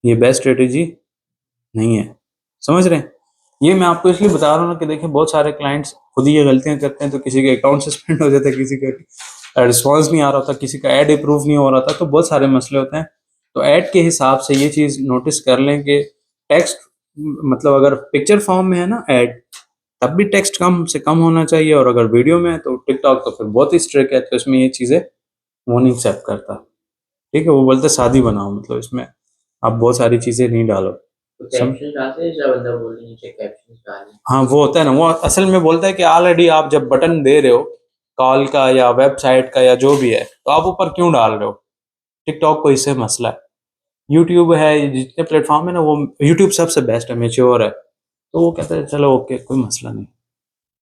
ये बेस्ट स्ट्रेटेजी नहीं है। समझ रहे हैं? ये मैं आपको इसलिए बता रहा हूँ ना कि देखिए बहुत सारे क्लाइंट्स खुद ही ये गलतियां करते हैं। तो किसी के अकाउंट सस्पेंड हो जाता है, किसी का रिस्पॉन्स नहीं आ रहा होता, किसी का ऐड अप्रूव नहीं हो रहा था, तो बहुत सारे मसले होते हैं। तो ऐड के हिसाब से ये चीज़ नोटिस कर लें कि टेक्स्ट, मतलब अगर पिक्चर फॉर्म में है ना ऐड, तब भी टेक्स्ट कम से कम होना चाहिए। और अगर वीडियो में है तो टिकटॉक तो फिर बहुत ही स्ट्रिक्ट है, तो इसमें ये चीज़ें वो नहीं एक्सेप्ट करता। ठीक है, वो बोलते हैं शादी बनाओ, मतलब इसमें आप बहुत सारी चीज़ें नहीं डालो। हाँ, वो होता है ना, वो असल में बोलता है कि ऑलरेडी आप जब बटन दे रहे हो कॉल का या वेबसाइट का या जो भी है, तो आप ऊपर क्यों डाल रहे हो। टिकटॉक को इससे मसला है। यूट्यूब है, ये जितने प्लेटफॉर्म है ना, वो यूट्यूब सबसे बेस्ट है, मेच्योर है। तो वो कहते हैं चलो ओके, कोई मसला नहीं।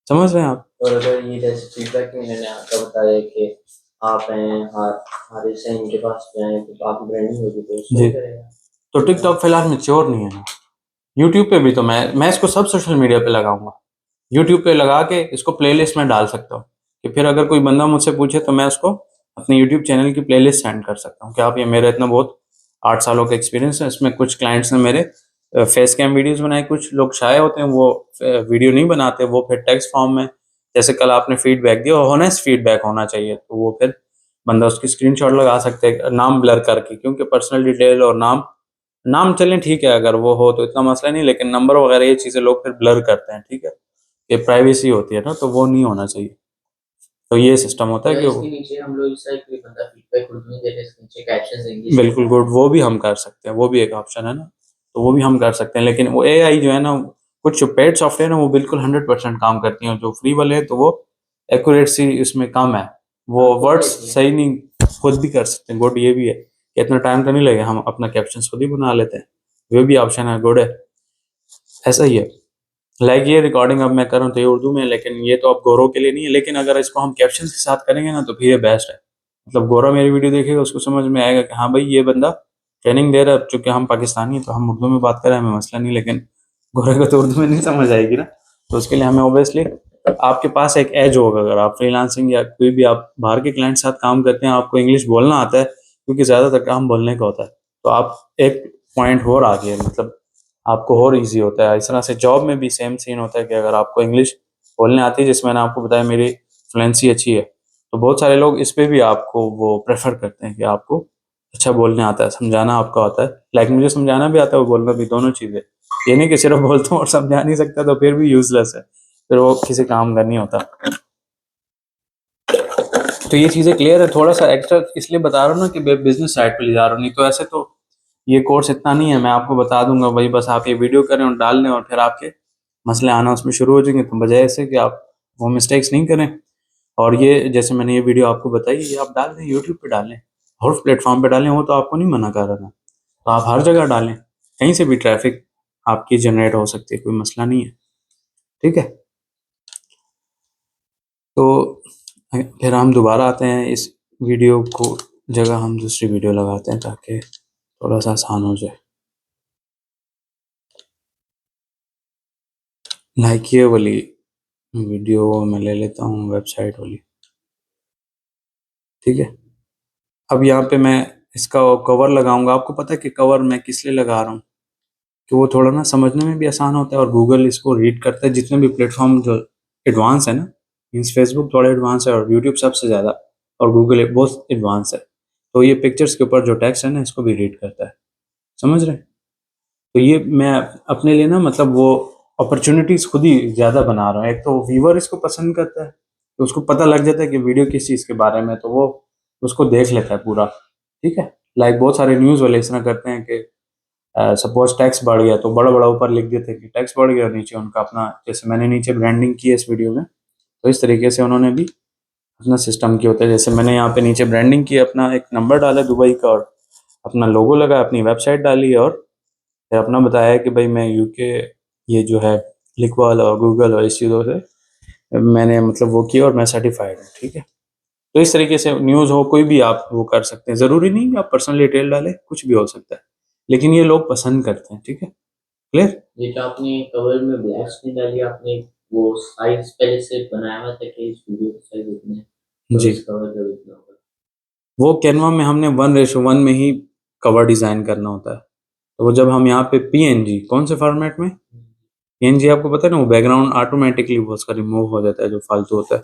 समझ रहे हैं आप? और अगर ये जैसे फीडबैक में मैंने आपको बताया कि आप हैं हमारे से इनके पास जाएं तो आपकी ब्रांडिंग होगी तो जी। सही करेगा। तो टिकटॉक फिलहाल मेच्योर नहीं है ना। यूट्यूब पे भी तो मैं इसको सब सोशल मीडिया पे लगाऊंगा। यूट्यूब पे लगा के इसको प्लेलिस्ट में डाल सकता हूँ, कि फिर अगर कोई बंदा मुझसे पूछे तो मैं उसको अपने यूट्यूब चैनल की प्लेलिस्ट सेंड कर सकता हूँ कि आप ये, मेरा इतना बहुत 8 सालों का एक्सपीरियंस है। इसमें कुछ क्लाइंट्स ने मेरे फेस कैम वीडियोस बनाए। कुछ लोग शाये होते हैं, वो वीडियो नहीं बनाते, वो फिर टेक्स्ट फॉर्म में, जैसे कल आपने फीडबैक दिया, ऑनेस्ट फीडबैक होना चाहिए, तो वो फिर बंदा उसकी स्क्रीनशॉट लगा सकते हैं नाम ब्लर करके। क्योंकि पर्सनल डिटेल और नाम, नाम चलें ठीक है, अगर वो हो तो इतना मसला नहीं, लेकिन नंबर वगैरह ये चीज़ें लोग फिर ब्लर करते हैं। ठीक है, ये प्राइवेसी होती है ना, तो वो नहीं होना चाहिए। तो ये सिस्टम होता है या कि इसके नीचे हम लोग इस तरह कोई बंदा फीडबैक खुद नहीं देते, इसके नीचे कैप्शन देंगे। बिल्कुल गुड, वो भी हम कर सकते हैं, वो भी एक ऑप्शन है ना, तो वो भी हम कर सकते हैं। लेकिन वो एआई जो है ना, कुछ जो पेड सॉफ्टवेयर है वो बिल्कुल 100% काम करती हैं। जो फ्री वाले हैं तो वो एक्यूरेसी इसमें कम है, वो वर्ड्स सही नहीं खुद भी कर सकते हैं। गुड ये भी है कि इतना टाइम तो नहीं लगेगा, हम अपना कैप्शन खुद ही बना लेते हैं। वो भी ऑप्शन है, गुड है। ऐसा ही है। लाइक ये रिकॉर्डिंग अब मैं कर रहा हूँ तो ये उर्दू में है, लेकिन ये तो अब गौरव के लिए नहीं है। लेकिन अगर इसको हम कैप्शन के साथ करेंगे ना, तो फिर ये बेस्ट है। मतलब गौरव मेरी वीडियो देखेगा, उसको समझ में आएगा कि हाँ भाई ये बंदा ट्रेनिंग दे रहा है। चूंकि हम पाकिस्तानी हैं तो हम उर्दू में बात करें, हमें मसला नहीं, लेकिन गौरव को तो उर्दू में नहीं समझ आएगी ना। तो उसके लिए हमें ऑब्वियसली आपके पास एक एज होगा। अगर आप फ्रीलांसिंग या कोई भी आप बाहर के क्लाइंट साथ काम करते हैं, आपको इंग्लिश बोलना आता है, क्योंकि ज़्यादातर काम बोलने का होता है, तो आप एक पॉइंट और आगे हैं, मतलब आपको और इजी होता है। इस तरह से जॉब में भी सेम सीन होता है कि अगर आपको इंग्लिश बोलने आती है, जिसमें मैंने आपको बताया मेरी फ्लुएंसी अच्छी है, तो बहुत सारे लोग इस पे भी आपको वो प्रेफर करते हैं कि आपको अच्छा बोलने आता है, समझाना आपका आता है। लाइक मुझे समझाना भी आता है और बोलना भी, दोनों चीज़ें। ये नहीं कि सिर्फ बोलता हूँ और समझा नहीं सकता, तो फिर भी यूजलेस है, फिर वो किसी काम का नहीं होता। तो ये चीज़ें क्लियर है। थोड़ा सा एक्स्ट्रा इसलिए बता रहा हूँ ना कि बिजनेस साइड पे ले जा रहा हूँ, नहीं तो ऐसे तो ये कोर्स इतना नहीं है। मैं आपको बता दूंगा भाई, बस आप ये वीडियो करें और डाल दें, और फिर आपके मसले आना उसमें शुरू हो जाएंगे। तो बजाय ऐसे कि आप वो मिस्टेक्स नहीं करें। और ये जैसे मैंने ये वीडियो आपको बताई, ये आप डाल दें, यूट्यूब पे डालें, हर प्लेटफॉर्म पे डालें, वो तो आपको नहीं मना कर रहा था। तो आप हर जगह डालें, कहीं से भी ट्रैफिक आपकी जनरेट हो सकती है, कोई मसला नहीं है। ठीक है, तो फिर हम दोबारा आते हैं इस वीडियो को जगह हम दूसरी वीडियो लगाते हैं, ताकि थोड़ा सा आसान हो जाए। लाइक ये वाली वीडियो मैं ले लेता हूँ, वेबसाइट वाली। ठीक है, अब यहाँ पे मैं इसका कवर लगाऊंगा। आपको पता है कि कवर मैं किस लिए लगा रहा हूँ, कि वो थोड़ा ना समझने में भी आसान होता है, और गूगल इसको रीड करता है। जितने भी प्लेटफॉर्म जो एडवांस है ना, मीन्स फेसबुक थोड़ा एडवांस है, और यूट्यूब सबसे ज़्यादा, और गूगल बहुत एडवांस है। तो ये पिक्चर्स के ऊपर जो टेक्स्ट है ना, इसको भी रीड करता है। समझ रहे हैं? तो ये मैं अपने लिए ना मतलब वो अपॉर्चुनिटीज़ खुद ही ज़्यादा बना रहा हूँ। एक तो व्यूअर इसको पसंद करता है, तो उसको पता लग जाता है कि वीडियो किस चीज़ के बारे में है, तो वो उसको देख लेता है पूरा, ठीक है? लाइक बहुत सारे न्यूज़ वाले इस तरह करते हैं कि सपोज़ टैक्स बढ़ गया तो बड़ा-बड़ा ऊपर लिख देते हैं कि टैक्स बढ़ गया और नीचे उनका अपना जैसे मैंने नीचे ब्रांडिंग की है इस वीडियो में, तो इस तरीके से उन्होंने भी अपना सिस्टम किया होता है। जैसे मैंने यहाँ पे नीचे ब्रांडिंग की, अपना एक नंबर डाला दुबई का और अपना लोगो लगा, अपनी वेबसाइट डाली और फिर अपना बताया है कि भाई मैं यूके ये जो है क्लिकवाल और गूगल और इस चीज़ों से मैंने मतलब वो किया और मैं सर्टिफाइड हूँ, ठीक है? तो इस तरीके से न्यूज़ हो कोई भी आप वो कर सकते हैं, ज़रूरी नहीं कि आप पर्सनल डिटेल डालें, कुछ भी हो सकता है। लेकिन ये लोग पसंद करते हैं, ठीक है? क्लियर? ये जो आपने कवर में ब्लैक स्क्रीन डाली, आपने वो साइज पहले से बनाया हुआ था कि इस वीडियो का साइज इतना है, तो जी। इस कवर का इतना होगा? वो कैनवा में हमने 1:1 में ही कवर डिज़ाइन करना होता है। तो वो जब हम यहाँ पे पीएनजी कौन से फॉर्मेट में? पीएनजी आपको पता है ना वो बैकग्राउंड ऑटोमेटिकली वो उसका रिमूव हो जाता है जो फालतू होता है।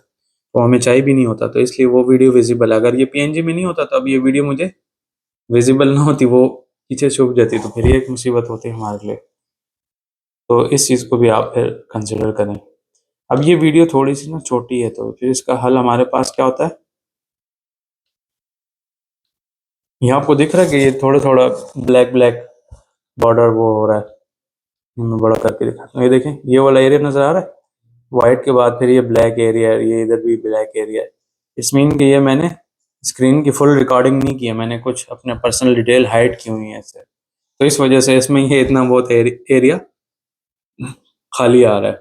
वो हमें चाहिए भी नहीं होता तो इसलिए वो वीडियो विज़िबल है। अगर ये पीएनजी में नहीं होता तो अब ये वीडियो मुझे विज़िबल ना होती, वो पीछे छुप जाती, तो फिर ये एक मुसीबत होती हमारे लिए। तो इस चीज़ को भी आप फिर कंसिडर करें। अब ये वीडियो थोड़ी-सी ना छोटी है तो फिर इसका हल हमारे पास क्या होता है? ये आपको दिख रहा है कि ये थोड़ा-थोड़ा ब्लैक-ब्लैक बॉर्डर वो हो रहा है। मैं बड़ा करके दिखाता हूँ। ये देखें, ये वाला एरिया नज़र आ रहा है? व्हाइट के बाद फिर ये ब्लैक एरिया है, ये इधर भी ब्लैक एरिया है। इस मीन कि ये मैंने स्क्रीन की फुल रिकॉर्डिंग नहीं की है, मैंने कुछ अपने पर्सनल डिटेल हाइड की हुई है इससे। तो इस वजह से इसमें ये इतना बहुत एरिया खाली आ रहा है।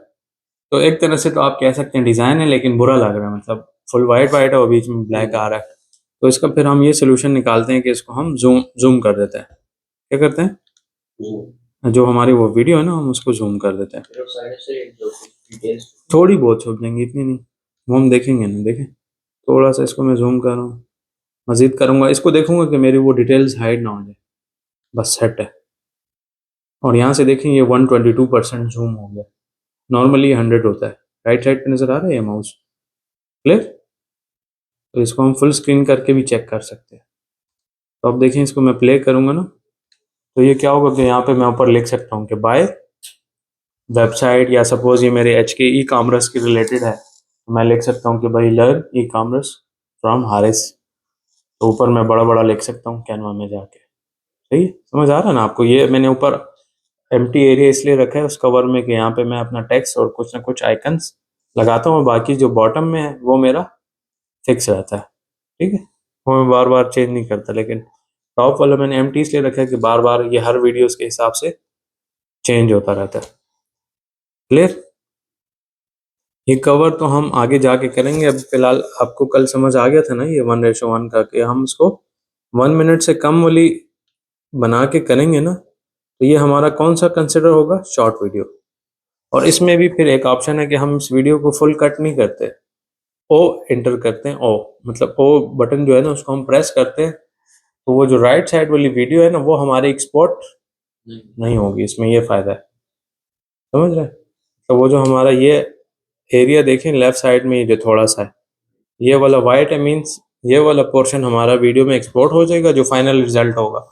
तो एक तरह से तो आप कह सकते हैं डिज़ाइन है लेकिन बुरा लग रहा है, मतलब फुल वाइट वाइट है और बीच में ब्लैक आ रहा है। तो इसका फिर हम ये सोल्यूशन निकालते हैं कि इसको हम ज़ूम ज़ूम कर देते हैं। क्या करते हैं? जो हमारी वो वीडियो है ना हम उसको ज़ूम कर देते हैं। फिर उस साइड से जो डिटेल्स थोड़ी बहुत छुप जाएंगी, इतनी नहीं। वो हम देखेंगे ना, देखें थोड़ा सा इसको मैं ज़ूम कर रहा हूँ, मज़ीद करूँगा, इसको देखूँगा कि मेरी वो डिटेल्स हाइड ना हो जाए, बस सेट है। और यहाँ से देखें ये 122% ज़ूम हो गया, नॉर्मली 100 होता है। राइट साइड पे नज़र आ रहा है ये माउस? क्लियर? तो इसको हम फुल स्क्रीन करके भी चेक कर सकते हैं। तो अब देखें इसको मैं प्ले करूँगा ना, तो ये क्या होगा कि यहाँ पे मैं ऊपर लिख सकता हूँ कि बाय वेबसाइट, या सपोज़ ये मेरे एच के ई कॉमर्स के रिलेटेड है, तो मैं लिख सकता हूँ कि भाई learn e commerce from Haris. तो ऊपर मैं बड़ा-बड़ा लिख सकता हूँ कैनवा में जाके। सही है? समझ आ रहा है ना आपको? ये मैंने ऊपर एम्प्टी एरिया इसलिए रखा है उस कवर में कि यहाँ पे मैं अपना टेक्स्ट और कुछ ना कुछ आइकन्स लगाता हूँ, बाकी जो बॉटम में है वो मेरा फिक्स रहता है, ठीक है? वो मैं बार-बार चेंज नहीं करता, लेकिन टॉप वाला मैंने एम्प्टी इसलिए रखा है कि बार-बार ये हर वीडियोज़ के हिसाब से चेंज होता रहता है। क्लियर? ये कवर तो हम आगे जाके करेंगे, अभी फ़िलहाल आपको कल समझ आ गया था ना ये 1:1 का, कि हम इसको 1 मिनट से कम वाली बना के करेंगे ना, तो ये हमारा कौन-सा कंसिडर होगा? Short video. और इसमें भी फिर एक ऑप्शन है कि हम इस वीडियो को फुल कट नहीं करते, ओ एंटर करते हैं, ओ मतलब ओ बटन जो है ना उसको हम प्रेस करते हैं, तो वो जो राइट साइड वाली वीडियो है ना वो हमारी एक्सपोर्ट नहीं। नहीं होगी, इसमें ये फ़ायदा है। समझ रहे हैं? तो वो जो हमारा ये एरिया देखें लेफ्ट साइड में, ये जो थोड़ा-सा है, ये वाला व्हाइट है, मीन्स ये वाला पोर्शन हमारा वीडियो में एक्सपोर्ट हो जाएगा जो फाइनल रिजल्ट होगा।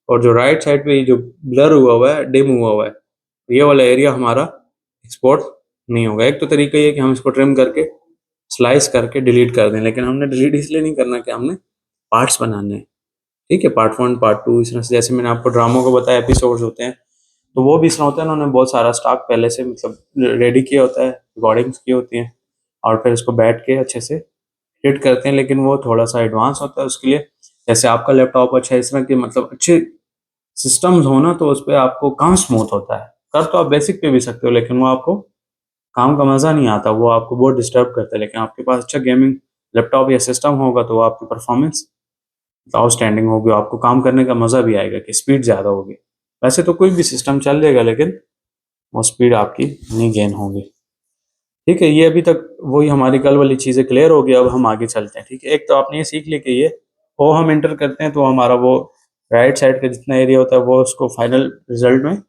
और जो राइट साइड पे ये जो ब्लर हुआ है, डिम हुआ है, ये वाला एरिया हमारा एक्सपोर्ट नहीं होगा। एक तो तरीका ये है कि हम इसको ट्रिम करके स्लाइस करके डिलीट कर दें, लेकिन हमने डिलीट इसलिए नहीं करना कि हमने पार्ट्स बनाने हैं, ठीक है? पार्ट 1, पार्ट 2 इस तरह से, जैसे मैंने आपको ड्रामों को बताया एपिसोड्स होते हैं, तो वो भी इस तरह होता है, उन्होंने बहुत सारा स्टॉक पहले से मतलब रेडी किया होता है, रिकॉर्डिंग्स की होती हैं और फिर उसको बैठ के अच्छे से एडिट करते हैं, लेकिन वो थोड़ा-सा एडवांस होता है उसके लिए। जैसे आपका लैपटॉप अच्छा है इस तरह के मतलब अच्छे सिस्टम्स हो ना, तो उसपे आपको काम स्मूथ होता है। कर तो आप बेसिक पे भी सकते हो, लेकिन वो आपको काम का मज़ा नहीं आता, वो आपको बहुत डिस्टर्ब करता है। लेकिन आपके पास अच्छा गेमिंग लैपटॉप या सिस्टम होगा तो वो आपकी परफॉर्मेंस आउटस्टैंडिंग होगी, आपको काम करने का मज़ा भी आएगा कि स्पीड ज़्यादा होगी। वैसे तो कोई भी सिस्टम चल जाएगा, लेकिन वो स्पीड आपकी नहीं गेन होगी। ठीक है, ये अभी तक वही हमारी कल वाली चीज़ें क्लियर हो गई, अब हम आगे चलते हैं, ठीक है? एक तो आपने ये सीख लिया कि ये ओ हम एंटर करते हैं तो हमारा वो राइट साइड का जितना एरिया होता है वो उसको फाइनल रिजल्ट में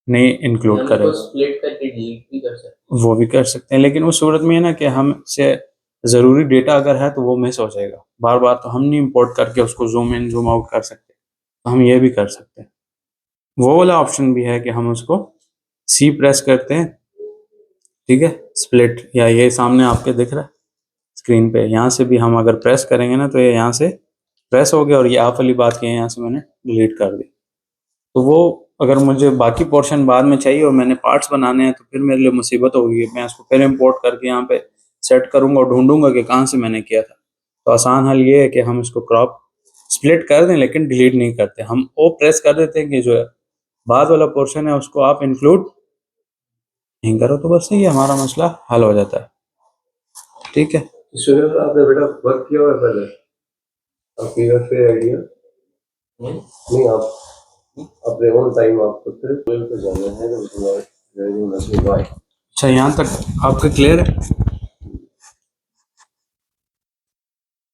नहीं इंक्लूड हम इसको करेगा। स्प्लिट करके डिलीट भी कर सकते हैं। वो भी कर सकते हैं, लेकिन उस सूरत में है ना कि हमसे ज़रूरी डेटा अगर है तो वो मिस हो जाएगा। बार-बार तो हम नहीं इम्पोर्ट करके उसको ज़ूम इन, ज़ूम आउट कर सकते, तो हम ये भी कर सकते हैं। वो वाला ऑप्शन भी है कि हम उसको सी प्रेस करते हैं, ठीक है, स्प्लिट, या ये सामने आपके दिख रहा है स्क्रीन पे, यहाँ से भी हम अगर प्रेस करेंगे ना तो ये यहाँ से प्रेस हो गया और ये आप वाली बात की है यहाँ से मैंने डिलीट कर दी। तो वो अगर मुझे बाकी पोर्शन बाद में चाहिए और मैंने पार्ट्स बनाने हैं तो फिर मेरे लिए मुसीबत होगी, मैं उसको फिर इंपोर्ट करके यहाँ पे सेट करूँगा और ढूंढूंगा कि कहाँ से मैंने किया था। तो आसान हल ये है कि हम इसको क्रॉप स्प्लिट कर दें लेकिन डिलीट नहीं करते, हम वो प्रेस कर देते हैं कि जो है बाद वाला पोर्शन है उसको आप इंक्लूड नहीं करो, तो बस ये हमारा मसला हल हो जाता है, ठीक है। सुनील सर, आपने बेटा वर्क किया हुआ है पहले? आपकी घर पे आइडिया नहीं? आप अपने ओन टाइम आप करते हैं तो जाना है तो उसमें अच्छा, यहाँ तक आपका क्लियर है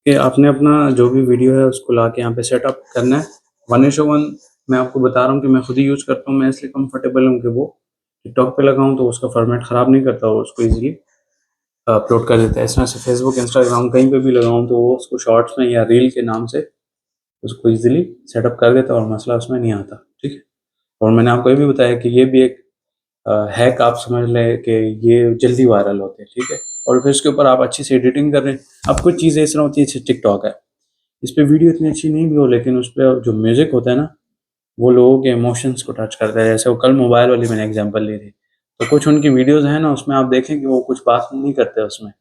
कि आपने अपना जो भी वीडियो है उसको ला के यहाँ पे सेटअप करना है 1:1। मैं आपको बता रहा हूँ कि मैं खुद ही यूज़ करता हूँ, मैं इसलिए कंफर्टेबल हूँ कि वो टिकटॉक पे लगाऊँ तो उसका फॉर्मेट ख़राब नहीं करता, वो उसको ईजिली अपलोड कर देता है। इस तरह से फेसबुक, इंस्टाग्राम कहीं पे भी लगाऊँ तो वो उसको शॉर्ट्स में या रील के नाम से उसको ईजिली सेटअप कर देता है और मसला उसमें नहीं आता, ठीक है। और मैंने आपको ये भी बताया कि ये भी एक हैक आप समझ लें कि ये जल्दी वायरल होते हैं, ठीक है। और फिर उसके ऊपर आप अच्छी से एडिटिंग कर रहे हैं। अब कुछ चीज़ें इस तरह होती है, जैसे टिकटॉक है, इस पे वीडियो इतनी अच्छी नहीं भी हो लेकिन उस पर जो म्यूज़िक होता है ना वो लोगों के इमोशंस को टच करता है। जैसे वो कल मोबाइल वाली मैंने एग्जांपल ली थी, तो कुछ उनकी वीडियोस हैं ना उसमें आप देखें कि वो कुछ बात नहीं करते, उसमें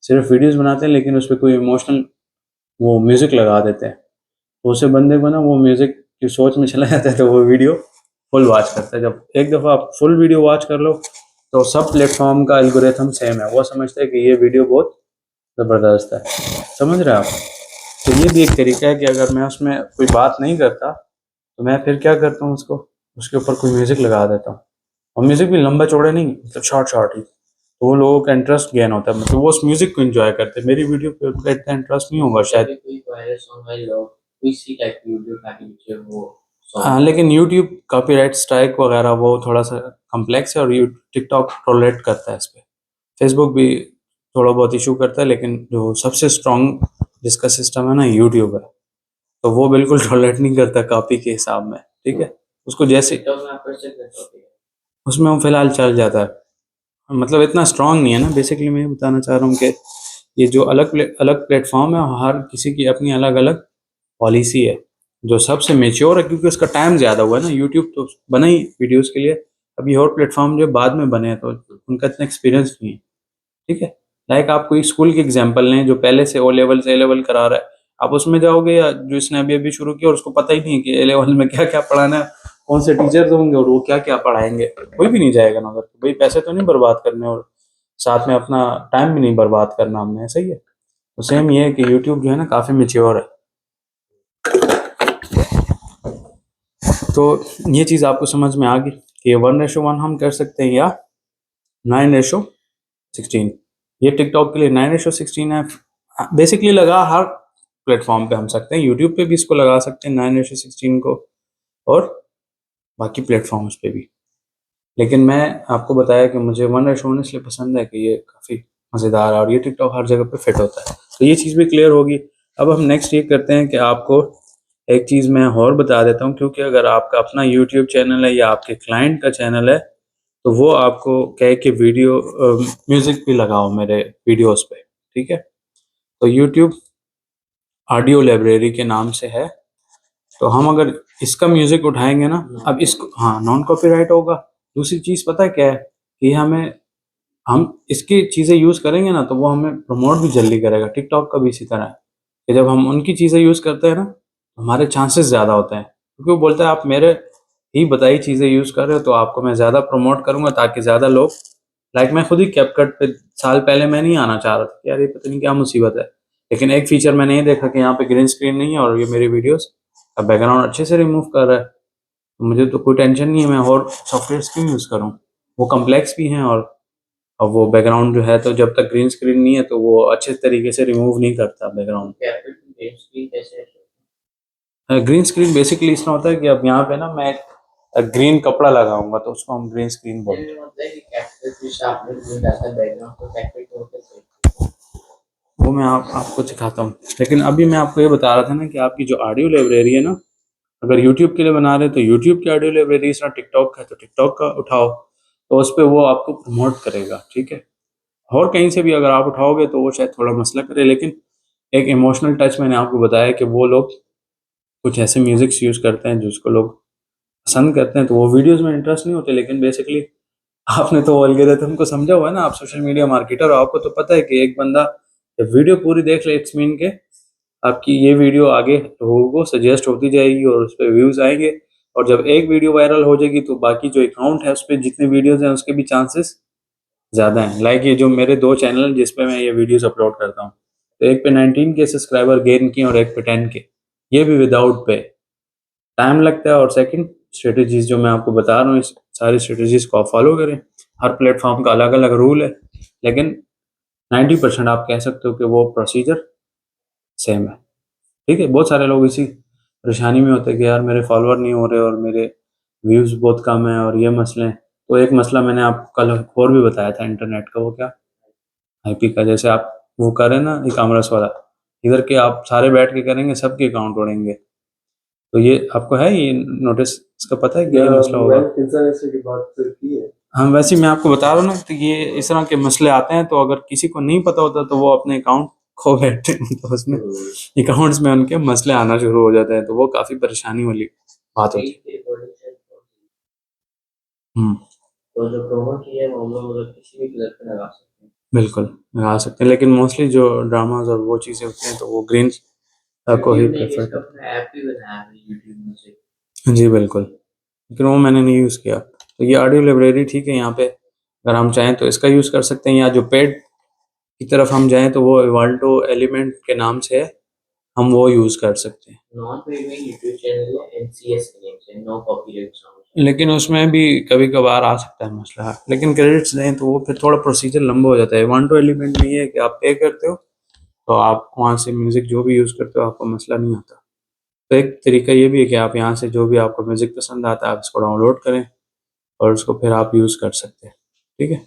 सिर्फ वीडियोस बनाते हैं लेकिन उस पर कोई इमोशनल वो म्यूज़िक लगा देते हैं, तो उसे बंदे को ना वो म्यूज़िक की सोच में चला जाता है, तो वो वीडियो फुल वॉच करता है। जब एक दफ़ा आप फुल वीडियो वॉच कर लो तो सब प्लेटफॉर्म का एल्गोरिथम सेम है, वो समझते हैं कि ये वीडियो बहुत ज़बरदस्त है, समझ रहे हैं आप। तो ये भी एक तरीका है कि अगर मैं उसमें कोई बात नहीं करता तो मैं फिर क्या करता हूँ, उसको उसके ऊपर कोई म्यूज़िक लगा देता हूँ, और म्यूज़िक भी लंबा चौड़ा नहीं, मतलब शॉर्ट शॉर्ट ही, तो वो लोगों का इंटरेस्ट गेन होता है, मतलब वो उस म्यूज़िक को एंजॉय करते हैं। मेरी वीडियो पे उनका इतना इंटरेस्ट नहीं होगा शायद। कोई वायरल सॉन्ग है लोग कोई इसी टाइप की वीडियो ताकि पीछे वो हाँ, सॉन्ग लेकिन यूट्यूब कॉपीराइट स्ट्राइक वगैरह वो थोड़ा सा कम्प्लेक्स है, और यू टिकटॉक टॉलरेट करता है इस पर, फेसबुक भी थोड़ा बहुत इशू करता है, लेकिन जो सबसे स्ट्रॉन्ग जिसका सिस्टम है ना यूट्यूब है, तो वो बिल्कुल टॉलरेट नहीं करता कॉपी के हिसाब में, ठीक है। उसको जैसे टिकटॉक में आप कर सकते हो। उसमें वो फिलहाल चल जाता है, मतलब इतना स्ट्रांग नहीं है ना। बेसिकली मैं ये बताना चाह रहा हूँ कि ये जो अलग प्लेटफॉर्म है, हर किसी की अपनी अलग अलग पॉलिसी है। जो सबसे मेच्योर है क्योंकि उसका टाइम ज़्यादा हुआ है ना, यूट्यूब तो बना ही वीडियोस के लिए, अभी और प्लेटफॉर्म जो बाद में बने हैं तो उनका इतना एक्सपीरियंस नहीं है, ठीक है। लाइक आप कोई स्कूल की एग्जांपल लें जो पहले से ओ लेवल से ए लेवल करा रहा है, आप उसमें जाओगे या जो इसने अभी अभी शुरू किया और उसको पता ही नहीं है कि ए लेवल में क्या क्या पढ़ाना है, कौन से टीचर्स होंगे और वो क्या क्या पढ़ाएंगे, कोई भी नहीं जाएगा ना उधर। भाई पैसे तो नहीं बर्बाद करने और साथ में अपना टाइम भी नहीं बर्बाद करना हमने, सही है। तो सेम ये है कि यूट्यूब जो है ना काफ़ी मेच्योर है। तो ये चीज़ आपको समझ में आ गई कि ये 1:1 हम कर सकते हैं या 9:16। ये टिकटॉक के लिए 9:16 है, बेसिकली लगा हर प्लेटफॉर्म पे हम सकते हैं, यूट्यूब पे भी इसको लगा सकते हैं 9:16 को, और बाकी प्लेटफॉर्म्स पे भी। लेकिन मैं आपको बताया कि मुझे 1:1 इसलिए पसंद है कि ये काफ़ी मज़ेदार है और ये टिकटॉक हर जगह पे फिट होता है, तो ये चीज़ भी क्लियर होगी। अब हम नेक्स्ट ये करते हैं कि आपको एक चीज़ मैं और बता देता हूँ, क्योंकि अगर आपका अपना यूट्यूब चैनल है या आपके क्लाइंट का चैनल है तो वो आपको कहे कि वीडियो म्यूज़िक भी लगाओ मेरे वीडियोस पे, ठीक है। तो यूट्यूब ऑडियो लाइब्रेरी के नाम से है, तो हम अगर इसका म्यूज़िक उठाएंगे ना, अब इसको हाँ नॉन कॉपीराइट होगा। दूसरी चीज़ पता है क्या है कि हमें हम इसकी चीज़ें यूज़ करेंगे ना तो वो हमें प्रमोट भी जल्दी करेगा। टिकटॉक का भी इसी तरह है कि जब हम उनकी चीज़ें यूज़ करते हैं ना तो हमारे चांसेस ज़्यादा होते हैं, क्योंकि वो बोलता है आप मेरे ही बताई चीज़ें यूज़ कर रहे हो तो आपको मैं ज़्यादा प्रमोट करूँगा ताकि ज़्यादा लोग, लाइक मैं खुद ही कैपकट पे साल पहले मैं नहीं आना चाह रहा था, यार ये पता नहीं क्या मुसीबत है, लेकिन एक फीचर मैंने ये देखा कि यहाँ पे ग्रीन स्क्रीन नहीं है और ये मेरी वीडियोस का बैकग्राउंड अच्छे से रिमूव कर रहा है, तो मुझे तो कोई टेंशन नहीं है, मैं और सॉफ्टवेयर क्यों यूज़ करूँ। वो कम्प्लेक्स भी हैं और अब वो बैकग्राउंड जो है तो जब तक ग्रीन स्क्रीन नहीं है तो वो अच्छे तरीके से रिमूव नहीं करता बैकग्राउंड। ग्रीन स्क्रीन बेसिकली इसमें होता है कि अब यहाँ पे ना मैं ग्रीन कपड़ा लगाऊंगा तो उसको हम ग्रीन स्क्रीन बोलते हैं। वो मैं आपको सिखाता हूँ, लेकिन अभी मैं आपको ये बता रहा था ना कि आपकी जो ऑडियो लाइब्रेरी है ना अगर यूट्यूब के लिए बना रहे हैं तो यूट्यूब की ऑडियो लाइब्रेरी, इस तरह टिकटॉक है तो टिकटॉक का उठाओ, तो उस पे वो आपको प्रमोट करेगा, ठीक है। और कहीं से भी अगर आप उठाओगे तो वो शायद थोड़ा मसला करे, लेकिन एक इमोशनल टच मैंने आपको बताया कि वो लोग कुछ ऐसे म्यूजिक्स यूज़ करते हैं जिसको लोग पसंद करते हैं, तो वो वीडियोस में इंटरेस्ट नहीं होते। लेकिन बेसिकली आपने तो एल्गोरिथम को समझा हुआ है ना, आप सोशल मीडिया मार्केटर हो, आपको तो पता है कि एक बंदा जब वीडियो पूरी देख ले, इट्स मीन के आपकी ये वीडियो आगे लोगों को सजेस्ट होती जाएगी और उस पर व्यूज आएंगे, और जब एक वीडियो वायरल हो जाएगी तो बाकी जो अकाउंट है उस पर जितने वीडियोज हैं उसके भी चांसेस ज़्यादा हैं। लाइक ये जो मेरे 2 चैनल हैं जिस पे मैं ये वीडियोस अपलोड करता हूँ, तो एक पे 19 के सब्सक्राइबर गेन किए और एक पे 10 के, ये भी विदाउट पे। टाइम लगता है। और सेकंड, स्ट्रेटजीज जो मैं आपको बता रहा हूँ, इस सारी स्ट्रेटजीज को आप फॉलो करें। हर प्लेटफॉर्म का अलग अलग रूल है, लेकिन 90% आप कह सकते हो कि वो प्रोसीजर सेम है, ठीक है। बहुत सारे लोग इसी परेशानी में होते हैं कि यार मेरे फॉलोअर नहीं हो रहे और मेरे व्यूज़ बहुत कम है और ये मसले हैं। तो एक मसला मैंने आपको कल और भी बताया था इंटरनेट का, वो क्या, आईपी का। जैसे आप वो करें ना ई कॉमर्स वाला, इधर के आप सारे बैठ के करेंगे, सबके अकाउंट उड़ेंगे। तो ये आपको है ये नोटिस, इसका पता है कि ये मसला होगा। मैंने इंसान ऐसे की बात की है। हाँ, वैसे ही मैं आपको बता रहा हूँ ना, तो ये इस तरह के मसले आते हैं, तो अगर किसी को नहीं पता होता तो वो अपने अकाउंट खो बैठते हैं, तो उसमें अकाउंट्स में उनके मसले आना शुरू हो जाते हैं, तो वो काफ़ी परेशानी वाली बात होती है। हम्म, तो जो प्रोमो की है वो हम लोग मतलब किसी भी कलर पे लगा सकते हैं। बिल्कुल लगा सकते हैं, लेकिन मोस्टली जो ड्रामाज और वो चीज़ें होती हैं तो वो ग्रीन को ही यूट्यूब ने प्रेफर इसका करते अपना ऐप भी बनाया है यूट्यूब म्यूजिक। हैं। जी बिल्कुल, लेकिन वो मैंने नहीं यूज़ किया। तो ये ऑडियो लाइब्रेरी ठीक है, यहाँ पे अगर हम चाहें तो इसका यूज़ कर सकते हैं, या जो पेड की तरफ हम जाएं तो वो इवाल्टो एलिमेंट के नाम से है, हम वो यूज़ कर सकते हैं। नॉन पेड में यूट्यूब चैनल है एनसीएस के नेम से, नो कॉपीराइट सॉन्ग। लेकिन उसमें भी कभी कभार आ सकता है मसला, लेकिन क्रेडिट्स दें तो वो फिर थोड़ा प्रोसीजर लंबा हो जाता है। वन टू एलिमेंट में ये है कि आप पे करते हो तो आप वहाँ से म्यूज़िक जो भी यूज़ करते हो आपको मसला नहीं आता। तो एक तरीका ये भी है कि आप यहाँ से जो भी आपको म्यूज़िक पसंद आता है आप इसको डाउनलोड करें और उसको फिर आप यूज़ कर सकते हैं, ठीक है।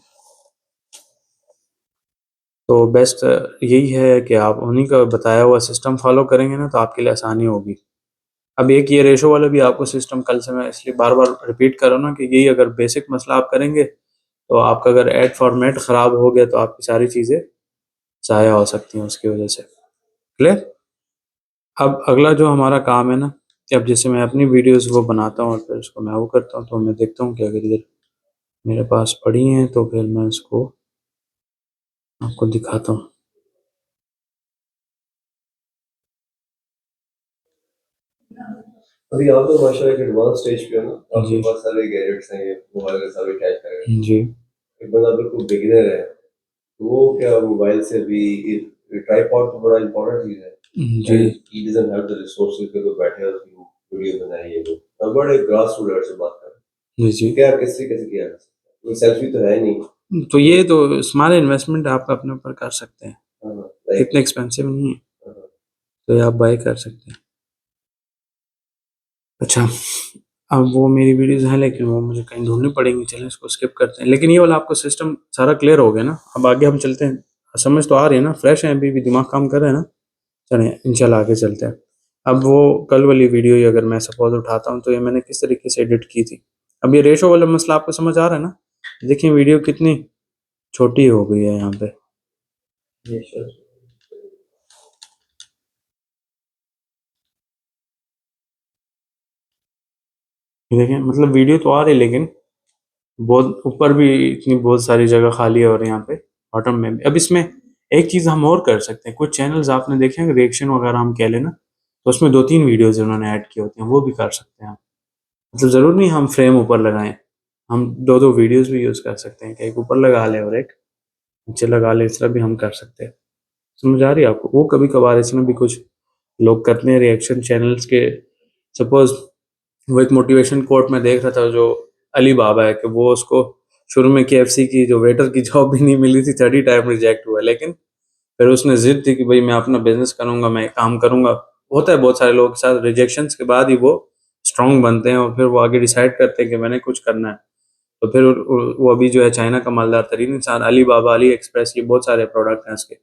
तो बेस्ट यही है कि आप उन्हीं का बताया हुआ सिस्टम फॉलो करेंगे ना, तो आपके लिए आसानी होगी। अब एक ये रेशो वाला भी आपको सिस्टम, कल से मैं इसलिए बार बार रिपीट कर रहा हूँ ना, कि यही अगर बेसिक मसला आप करेंगे तो आपका अगर ऐड फॉर्मेट ख़राब हो गया तो आपकी सारी चीज़ें ज़ाया हो सकती हैं उसकी वजह से। क्लियर। अब अगला जो हमारा काम है ना, कि अब जैसे मैं अपनी वीडियोस वो बनाता हूँ और फिर उसको मैं वो करता हूँ, तो मैं देखता हूँ कि अगर इधर मेरे पास पड़ी हैं तो फिर मैं उसको आपको दिखाता हूँ। अभी आप तो माशाल्लाह एक एडवांस स्टेज पे हो ना, आपके जी पास सारे गैजेट्स हैं, ये मोबाइल के सारे कैच करेंगे। जी एक बंदा बिल्कुल बिगिनर है, तो वो क्या मोबाइल से भी ट्राइपॉड तो बड़ा इंपॉर्टेंट चीज है। जी and he doesn't have the resources के तो बैठे और वीडियो बनाए ये वो। अब बड़े ग्रास रूट लेवल से बात कर रहे जी हैं। जी। तो क्या किस तरीके से किया जा सकता है? कोई सेल्फी तो है नहीं। तो ये तो स्मॉल इन्वेस्टमेंट आप अपने ऊपर कर सकते हैं, लाइक इतने एक्सपेंसिव नहीं है, तो ये आप बाय कर सकते हैं। अच्छा, अब वो मेरी वीडियोस हैं लेकिन वो मुझे कहीं ढूंढनी पड़ेंगी, चलें इसको स्किप करते हैं। लेकिन ये वाला आपको सिस्टम सारा क्लियर हो गया ना, अब आगे हम चलते हैं। समझ तो आ रही है ना, फ्रेश है अभी भी, दिमाग काम कर रहे हैं ना। चलें इंशाल्लाह आगे चलते हैं। अब वो कल वाली वीडियो ही अगर मैं सपोज उठाता हूँ तो ये मैंने किस तरीके से एडिट की थी। अब ये रेशो वाला मसला आपको समझ आ रहा है ना। देखिए वीडियो कितनी छोटी हो गई है यहाँ पे। ये sure। ये देखें, मतलब वीडियो तो आ रही है लेकिन बहुत ऊपर भी इतनी बहुत सारी जगह खाली है, और यहाँ पे बॉटम में भी। अब इसमें एक चीज़ हम और कर सकते हैं, कुछ चैनल्स आपने देखे हैं रिएक्शन वगैरह हम कह लें ना, तो उसमें 2-3 वीडियोज उन्होंने ऐड किए होते हैं, वो भी कर सकते हैं हम। मतलब ज़रूर नहीं हम फ्रेम ऊपर लगाएं, हम 2-2 वीडियोज भी यूज़ कर सकते हैं कि एक ऊपर लगा लें और एक नीचे लगा लें, इस तरह भी हम कर सकते हैं। समझ आ रही है आपको। वो कभी कभार इसमें भी कुछ लोग करते हैं रिएक्शन चैनल्स के। सपोज वो एक मोटिवेशन कोट में देख रहा था, जो अली बाबा है, कि वो उसको शुरू में केएफसी की जो वेटर की जॉब भी नहीं मिली थी, 30 टाइम रिजेक्ट हुआ, लेकिन फिर उसने जिद थी कि भाई मैं अपना बिजनेस करूंगा, मैं काम करूंगा। होता है बहुत सारे लोगों के साथ, रिजेक्शंस के बाद ही वो स्ट्रांग बनते हैं और फिर वो आगे डिसाइड करते हैं कि मैंने कुछ करना है। तो फिर वो अभी जो है चाइना का मालदार तरीन इंसान, अली बाबा, अली एक्सप्रेस, ये बहुत सारे प्रोडक्ट हैं उसके,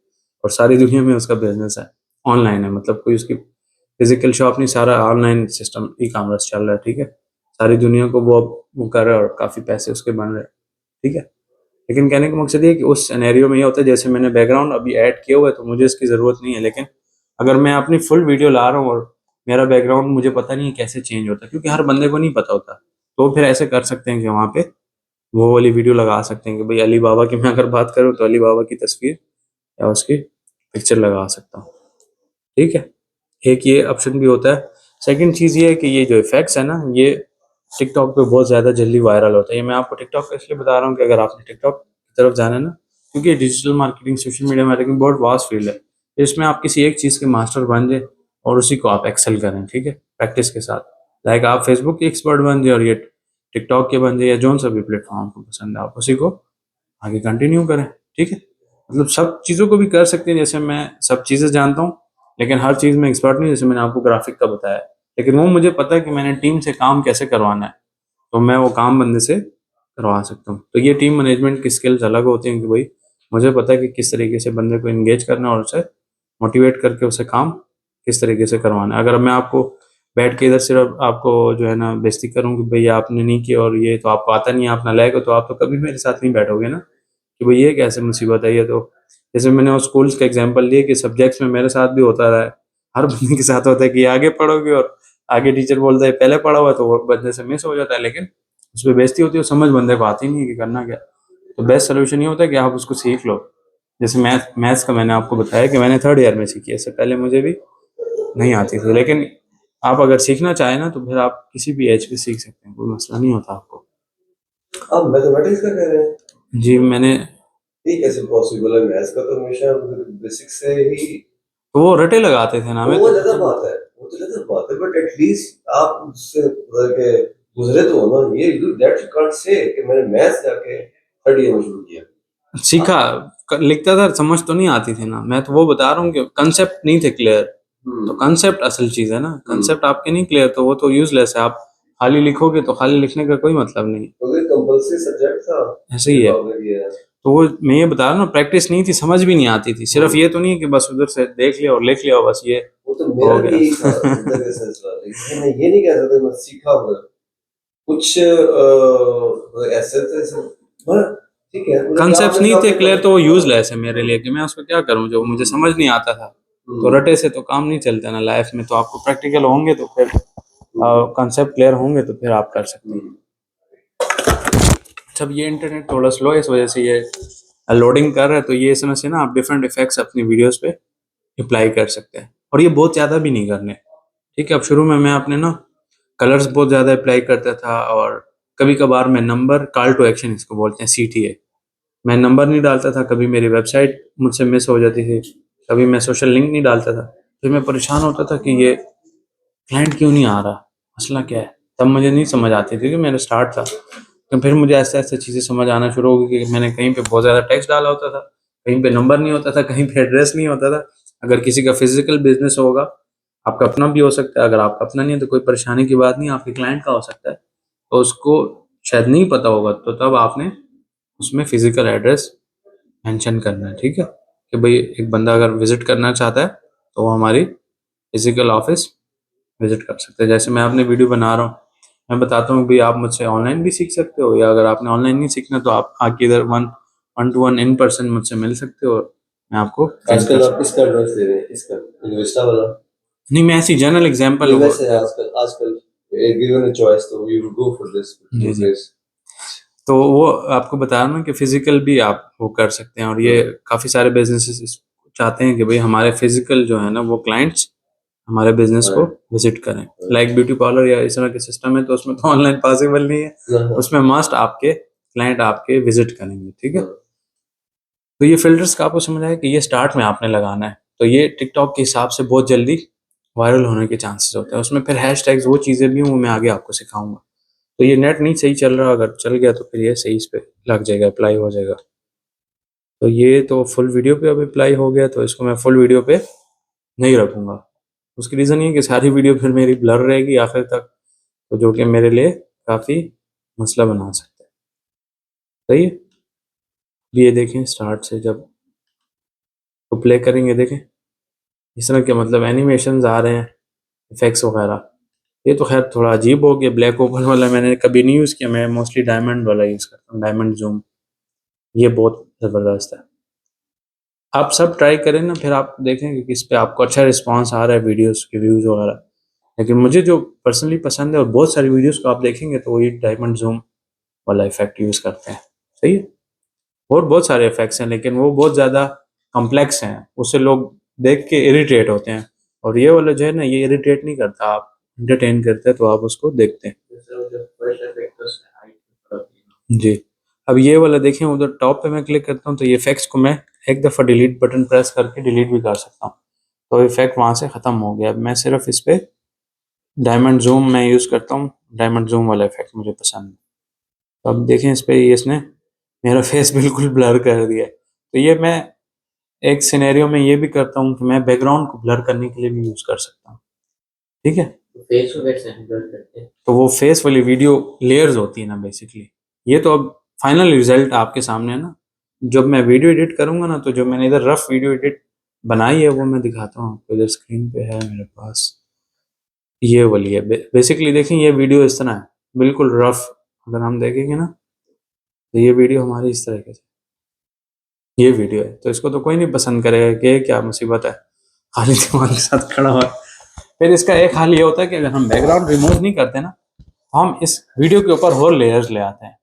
और सारी दुनिया में उसका बिजनेस है, ऑनलाइन है, मतलब कोई उसकी फिजिकल शॉप नहीं, सारा ऑनलाइन सिस्टम ई कॉमर्स चल रहा है, ठीक है। सारी दुनिया को वो कर रहा है और काफ़ी पैसे उसके बन रहे हैं, ठीक है। लेकिन कहने का मकसद ये है कि उस सिनेरियो में ये होता है, जैसे मैंने बैकग्राउंड अभी ऐड किया हुआ है तो मुझे इसकी ज़रूरत नहीं है, लेकिन अगर मैं अपनी फुल वीडियो ला रहा हूँ और मेरा बैकग्राउंड मुझे पता नहीं है कैसे चेंज होता है, क्योंकि हर बंदे को नहीं पता होता, तो फिर ऐसे कर सकते हैं कि वहाँ पे वो वाली वीडियो लगा सकते हैं कि भाई अली बाबा की मैं अगर बात करूँ तो अली बाबा की तस्वीर या उसकी पिक्चर लगा सकता हूँ, ठीक है। एक ये ऑप्शन भी होता है। सेकंड चीज़ ये है कि ये जो इफेक्ट्स है ना, ये टिकटॉक पे बहुत ज़्यादा जल्दी वायरल होता है। ये मैं आपको टिकटॉक का इसलिए बता रहा हूँ कि अगर आपने टिकटॉक की तरफ जाना है ना, क्योंकि digital marketing, social media marketing बहुत वास्ट फील्ड है। इसमें आप किसी एक चीज़ के मास्टर बन जाए और उसी को आप एक्सेल करें, ठीक है, प्रैक्टिस के साथ। लाइक आप फेसबुक के एक्सपर्ट बन जाए और ये टिकटॉक के बन जाए, या जो सा भी प्लेटफॉर्म आपको पसंद है आप उसी को आगे कंटिन्यू करें, ठीक है। मतलब सब चीज़ों को भी कर सकते हैं, जैसे मैं सब चीज़ें जानता हूँ लेकिन हर चीज़ में एक्सपर्ट नहीं, जैसे मैंने आपको ग्राफिक का बताया, लेकिन वो मुझे पता है कि मैंने टीम से काम कैसे करवाना है, तो मैं वो काम बंदे से करवा सकता हूँ। तो ये टीम मैनेजमेंट की स्किल्स अलग होती हैं कि भाई मुझे पता है कि किस तरीके से बंदे को एंगेज करना है और उसे मोटिवेट करके उसे काम किस तरीके से करवाना है। अगर मैं आपको बैठ के इधर सिर्फ आपको जो है ना बेइज्जती करूँ कि भैया आपने नहीं किया और ये तो आपको आता नहीं है, आप नालायक हो, तो आप तो कभी मेरे साथ नहीं बैठोगे ना, कि भाई ये कैसे मुसीबत है ये तो। जैसे मैंने वो स्कूल्स का एग्जांपल दिया कि सब्जेक्ट्स में मेरे साथ भी होता रहा है, हर बंदे के साथ होता है कि आगे पढ़ोगे और आगे टीचर बोलता है पहले पढ़ा हुआ है, तो वो बंदे से मिस हो जाता है, लेकिन उसमें बेइज्जती होती है, समझ बंदे को आती नहीं है कि करना क्या। तो बेस्ट सोल्यूशन ये होता है कि आप उसको सीख लो। जैसे मैथ्स का मैंने आपको बताया कि मैंने थर्ड ईयर में सीखी है, इससे पहले मुझे भी नहीं आती थी, लेकिन आप अगर सीखना चाहें ना तो फिर आप किसी भी एज पे सीख सकते हैं, कोई मसला नहीं होता आपको। आप मैथमेटिक्स का कह रहे हैं? जी मैंने, ये कैसे पॉसिबल है? मैथ्स का तो हमेशा बेसिक से ही। तो वो रटे लगाते थे ना, हमें वो तो अलग पता नहीं। बात है, वो तो अलग बात है, बट एटलीस्ट आप उससे मतलब के गुजरे तो हो ना। ये you that you can't say कि मैंने मैथ्स जाके थर्ड ईयर में शुरू किया। सीखा, लिखता था, समझ तो नहीं आती थी ना, मैं तो वो बता रहा हूँ कि कंसेप्ट नहीं थे क्लियर। तो कंसेप्ट असल चीज है ना, कंसेप्ट आपके नहीं क्लियर तो वो तो यूजलेस है। आप खाली लिखोगे तो खाली लिखने का कोई मतलब नहीं। तो ये कंपलसरी सब्जेक्ट था ऐसे ही है। आपने किया है। तो वो मैं ये बता रहा हूँ ना, प्रैक्टिस नहीं थी, समझ भी नहीं आती थी। सिर्फ ये तो नहीं है कि बस उधर से देख लिया और लिख लिया और बस ये वो तो हो मेरा भी यही था गया। इधर का सिलसिला, लेकिन मैं ये नहीं कह सकता मैं सीखा हुआ कुछ ऐसे थे पर ठीक है, मतलब कि कंसेप्ट आपने नहीं थे आपने क्लियर तो वो यूजलेस है मेरे लिए, कि मैं उसको क्या करूं जो मुझे समझ नहीं आता था। तो रटे से तो काम नहीं चलता ना लाइफ में, तो आपको प्रैक्टिकल होंगे तो फिर कंसेप्ट क्लियर होंगे तो फिर आप कर सकते हैं। जब ये इंटरनेट थोड़ा स्लो है इस वजह से ये लोडिंग कर रहा है, तो ये इसमें से ना आप डिफरेंट इफेक्ट्स अपनी वीडियोस पे अप्लाई कर सकते हैं, और ये बहुत ज़्यादा भी नहीं करने, ठीक है। अब शुरू में मैं अपने ना कलर्स बहुत ज़्यादा अप्लाई करता था, और कभी कभार मैं नंबर, कॉल टू एक्शन इसको बोलते हैं, CTA, मैं नंबर नहीं डालता था, कभी मेरी वेबसाइट मुझसे मिस हो जाती थी, कभी मैं सोशल लिंक नहीं डालता था। फिर मैं परेशान होता था कि ये क्लाइंट क्यों नहीं आ रहा, मसला क्या है। तब मुझे नहीं समझ आती थी कि मेरा स्टार्ट था। तो फिर मुझे ऐसे ऐसे चीज़ें समझ आना शुरू हो गई कि मैंने कहीं पे बहुत ज़्यादा टेक्स्ट डाला होता था, कहीं पे नंबर नहीं होता था, कहीं पे एड्रेस नहीं होता था। अगर किसी का फिजिकल बिजनेस होगा, आपका अपना भी हो सकता है, अगर आपका अपना नहीं है तो कोई परेशानी की बात नहीं, आपके क्लाइंट का हो सकता है, तो उसको शायद नहीं पता होगा, तो तब आपने उसमें फिजिकल एड्रेस मेंशन करना है, ठीक है। कि भाई एक बंदा अगर विजिट करना चाहता है तो वो हमारी फिजिकल ऑफिस विजिट कर सकते हैं। जैसे मैं अपने वीडियो बना रहा हूँ, मैं बताता हूँ भाई आप मुझसे ऑनलाइन भी सीख सकते हो, या अगर आपने ऑनलाइन नहीं सीखना तो आप आके इधर one one two one in person मुझसे मिल सकते हो, और मैं आपको ट्रेन कर आजकल आप सकता किसका एडवाइस दे रहे हैं? इसका इन्वेस्टा वाला? हूँ। नहीं, मैं ऐसी जनरल एग्जाम्पल नहीं वो वैसे आजकल आजकल गिवन अ चॉइस तो you will go for this जी जी, प्लेस। तो वो आपको बता रहा हूँ कि फिजिकल भी आप वो कर सकते हैं, और ये काफ़ी सारे बिजनेसेस चाहते हैं कि भाई हमारे फिजिकल जो है ना वो क्लाइंट्स हमारे बिजनेस को विजिट करें। लाइक ब्यूटी पार्लर या इस तरह के सिस्टम है, तो उसमें तो ऑनलाइन पॉसिबल नहीं है, उसमें मस्ट आपके क्लाइंट आपके विजिट करेंगे, ठीक है। तो ये फिल्टर्स का आपको समझ आया कि ये स्टार्ट में आपने लगाना है, तो ये टिकटॉक के हिसाब से बहुत जल्दी वायरल होने के चांसेस होते हैं। उसमें फिर हैशटैग्स वो चीज़ें भी हैं, वो मैं आगे आपको सिखाऊंगा। तो ये नेट नहीं सही चल रहा, अगर चल गया तो फिर ये सही इस पे लग जाएगा, अप्लाई हो जाएगा। तो ये तो फुल वीडियो पे अब अप्लाई हो गया, तो इसको मैं फुल वीडियो पे नहीं रखूंगा। उसकी रीज़न ये है कि सारी वीडियो फिर मेरी ब्लर रहेगी आखिर तक, तो जो कि मेरे लिए काफ़ी मसला बना सकता है। सही है। ये देखें स्टार्ट से जब तो प्ले करेंगे, देखें इस तरह के मतलब एनिमेशंस आ रहे हैं, इफेक्ट्स वगैरह। ये तो खैर थोड़ा अजीब हो गया, ब्लैक ओपन वाला मैंने कभी नहीं यूज़ किया, मैं मोस्टली डायमंड वाला यूज़ करता हूँ, डायमंड जूम। ये बहुत ज़बरदस्त है। आप सब ट्राई करें ना, फिर आप देखेंगे कि इस पे आपको अच्छा रिस्पांस आ रहा है वीडियोस के व्यूज़ वगैरह। लेकिन मुझे जो पर्सनली पसंद है, और बहुत सारी वीडियोस को आप देखेंगे तो वही डायमंड जूम वाला इफेक्ट यूज़ करते हैं। सही है। और बहुत सारे इफेक्ट्स हैं, लेकिन वो बहुत ज़्यादा कॉम्प्लेक्स हैं, उससे लोग देख के इरिटेट होते हैं। और ये वाला जो है ना, ये इरिटेट नहीं करता, आप इंटरटेन करते हैं तो आप उसको देखते हैं। जैसे वो जो फर्स्ट इफेक्ट उससे हाइट ऊपर होती है। जी। अब ये वाला देखें, उधर टॉप पे मैं क्लिक करता हूँ तो ये इफेक्ट्स को मैं एक दफ़ा डिलीट बटन प्रेस करके डिलीट भी कर सकता हूँ, तो इफेक्ट वहाँ से ख़त्म हो गया। अब मैं सिर्फ इस पे डायमंड जूम मैं यूज़ करता हूँ, डायमंड जूम वाला इफेक्ट मुझे पसंद है। तो अब देखें इस पे ये इसने मेरा फेस बिल्कुल ब्लर कर दिया है। तो ये मैं एक सिनेरियो में ये भी करता हूँ कि मैं बैकग्राउंड को ब्लर करने के लिए भी यूज़ कर सकता हूँ। ठीक है। तो फेस को कैसे हैंडल करते हैं? तो वो फेस वाली वीडियो लेयर्स होती है ना बेसिकली। ये तो अब फाइनल रिजल्ट आपके सामने है ना। जब मैं वीडियो एडिट करूंगा ना, तो जो मैंने इधर रफ वीडियो एडिट बनाई है वो मैं दिखाता हूँ आपको। इधर स्क्रीन पे है मेरे पास, ये वाली है। बेसिकली देखें, ये वीडियो इस तरह है, बिल्कुल रफ। अगर हम देखेंगे ना, तो ये वीडियो हमारी इस तरह से ये वीडियो है। तो इसको तो कोई नहीं पसंद करेगा कि ये क्या मुसीबत है, खाली दिमाग के साथ खड़ा हुआ है। फिर इसका एक हाल ये होता है कि अगर हम बैकग्राउंड रिमूव नहीं करते ना, हम इस वीडियो के ऊपर और लेयर्स ले आते हैं।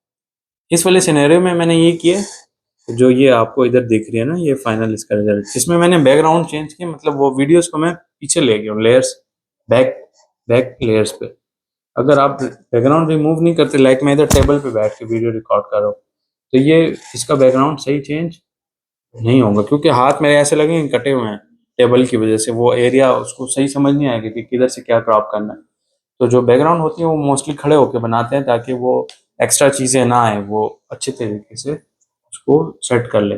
इस वाले सिनेरियो में मैंने ये किया, जो ये आपको इधर दिख रही है ना, ये फाइनल इसका रिजल्ट। इसमें मैंने बैकग्राउंड चेंज किया, मतलब वो वीडियोस को मैं पीछे ले गया हूँ, लेयर्स, बैक बैक लेयर्स पे। अगर आप बैकग्राउंड रिमूव नहीं करते, लाइक मैं इधर टेबल पे बैठ के वीडियो रिकॉर्ड कर रहा हूँ, तो ये इसका बैकग्राउंड सही चेंज नहीं होगा, क्योंकि हाथ मेरे ऐसे लगेंगे कटे हुए हैं टेबल की वजह से। वो एरिया उसको सही समझ नहीं आएगा कि किधर से क्या क्रॉप करना है। तो जो बैकग्राउंड होती है वो मोस्टली खड़े होकर बनाते हैं, ताकि वो एक्स्ट्रा चीज़ें ना आए, वो अच्छे तरीके से उसको सेट कर ले।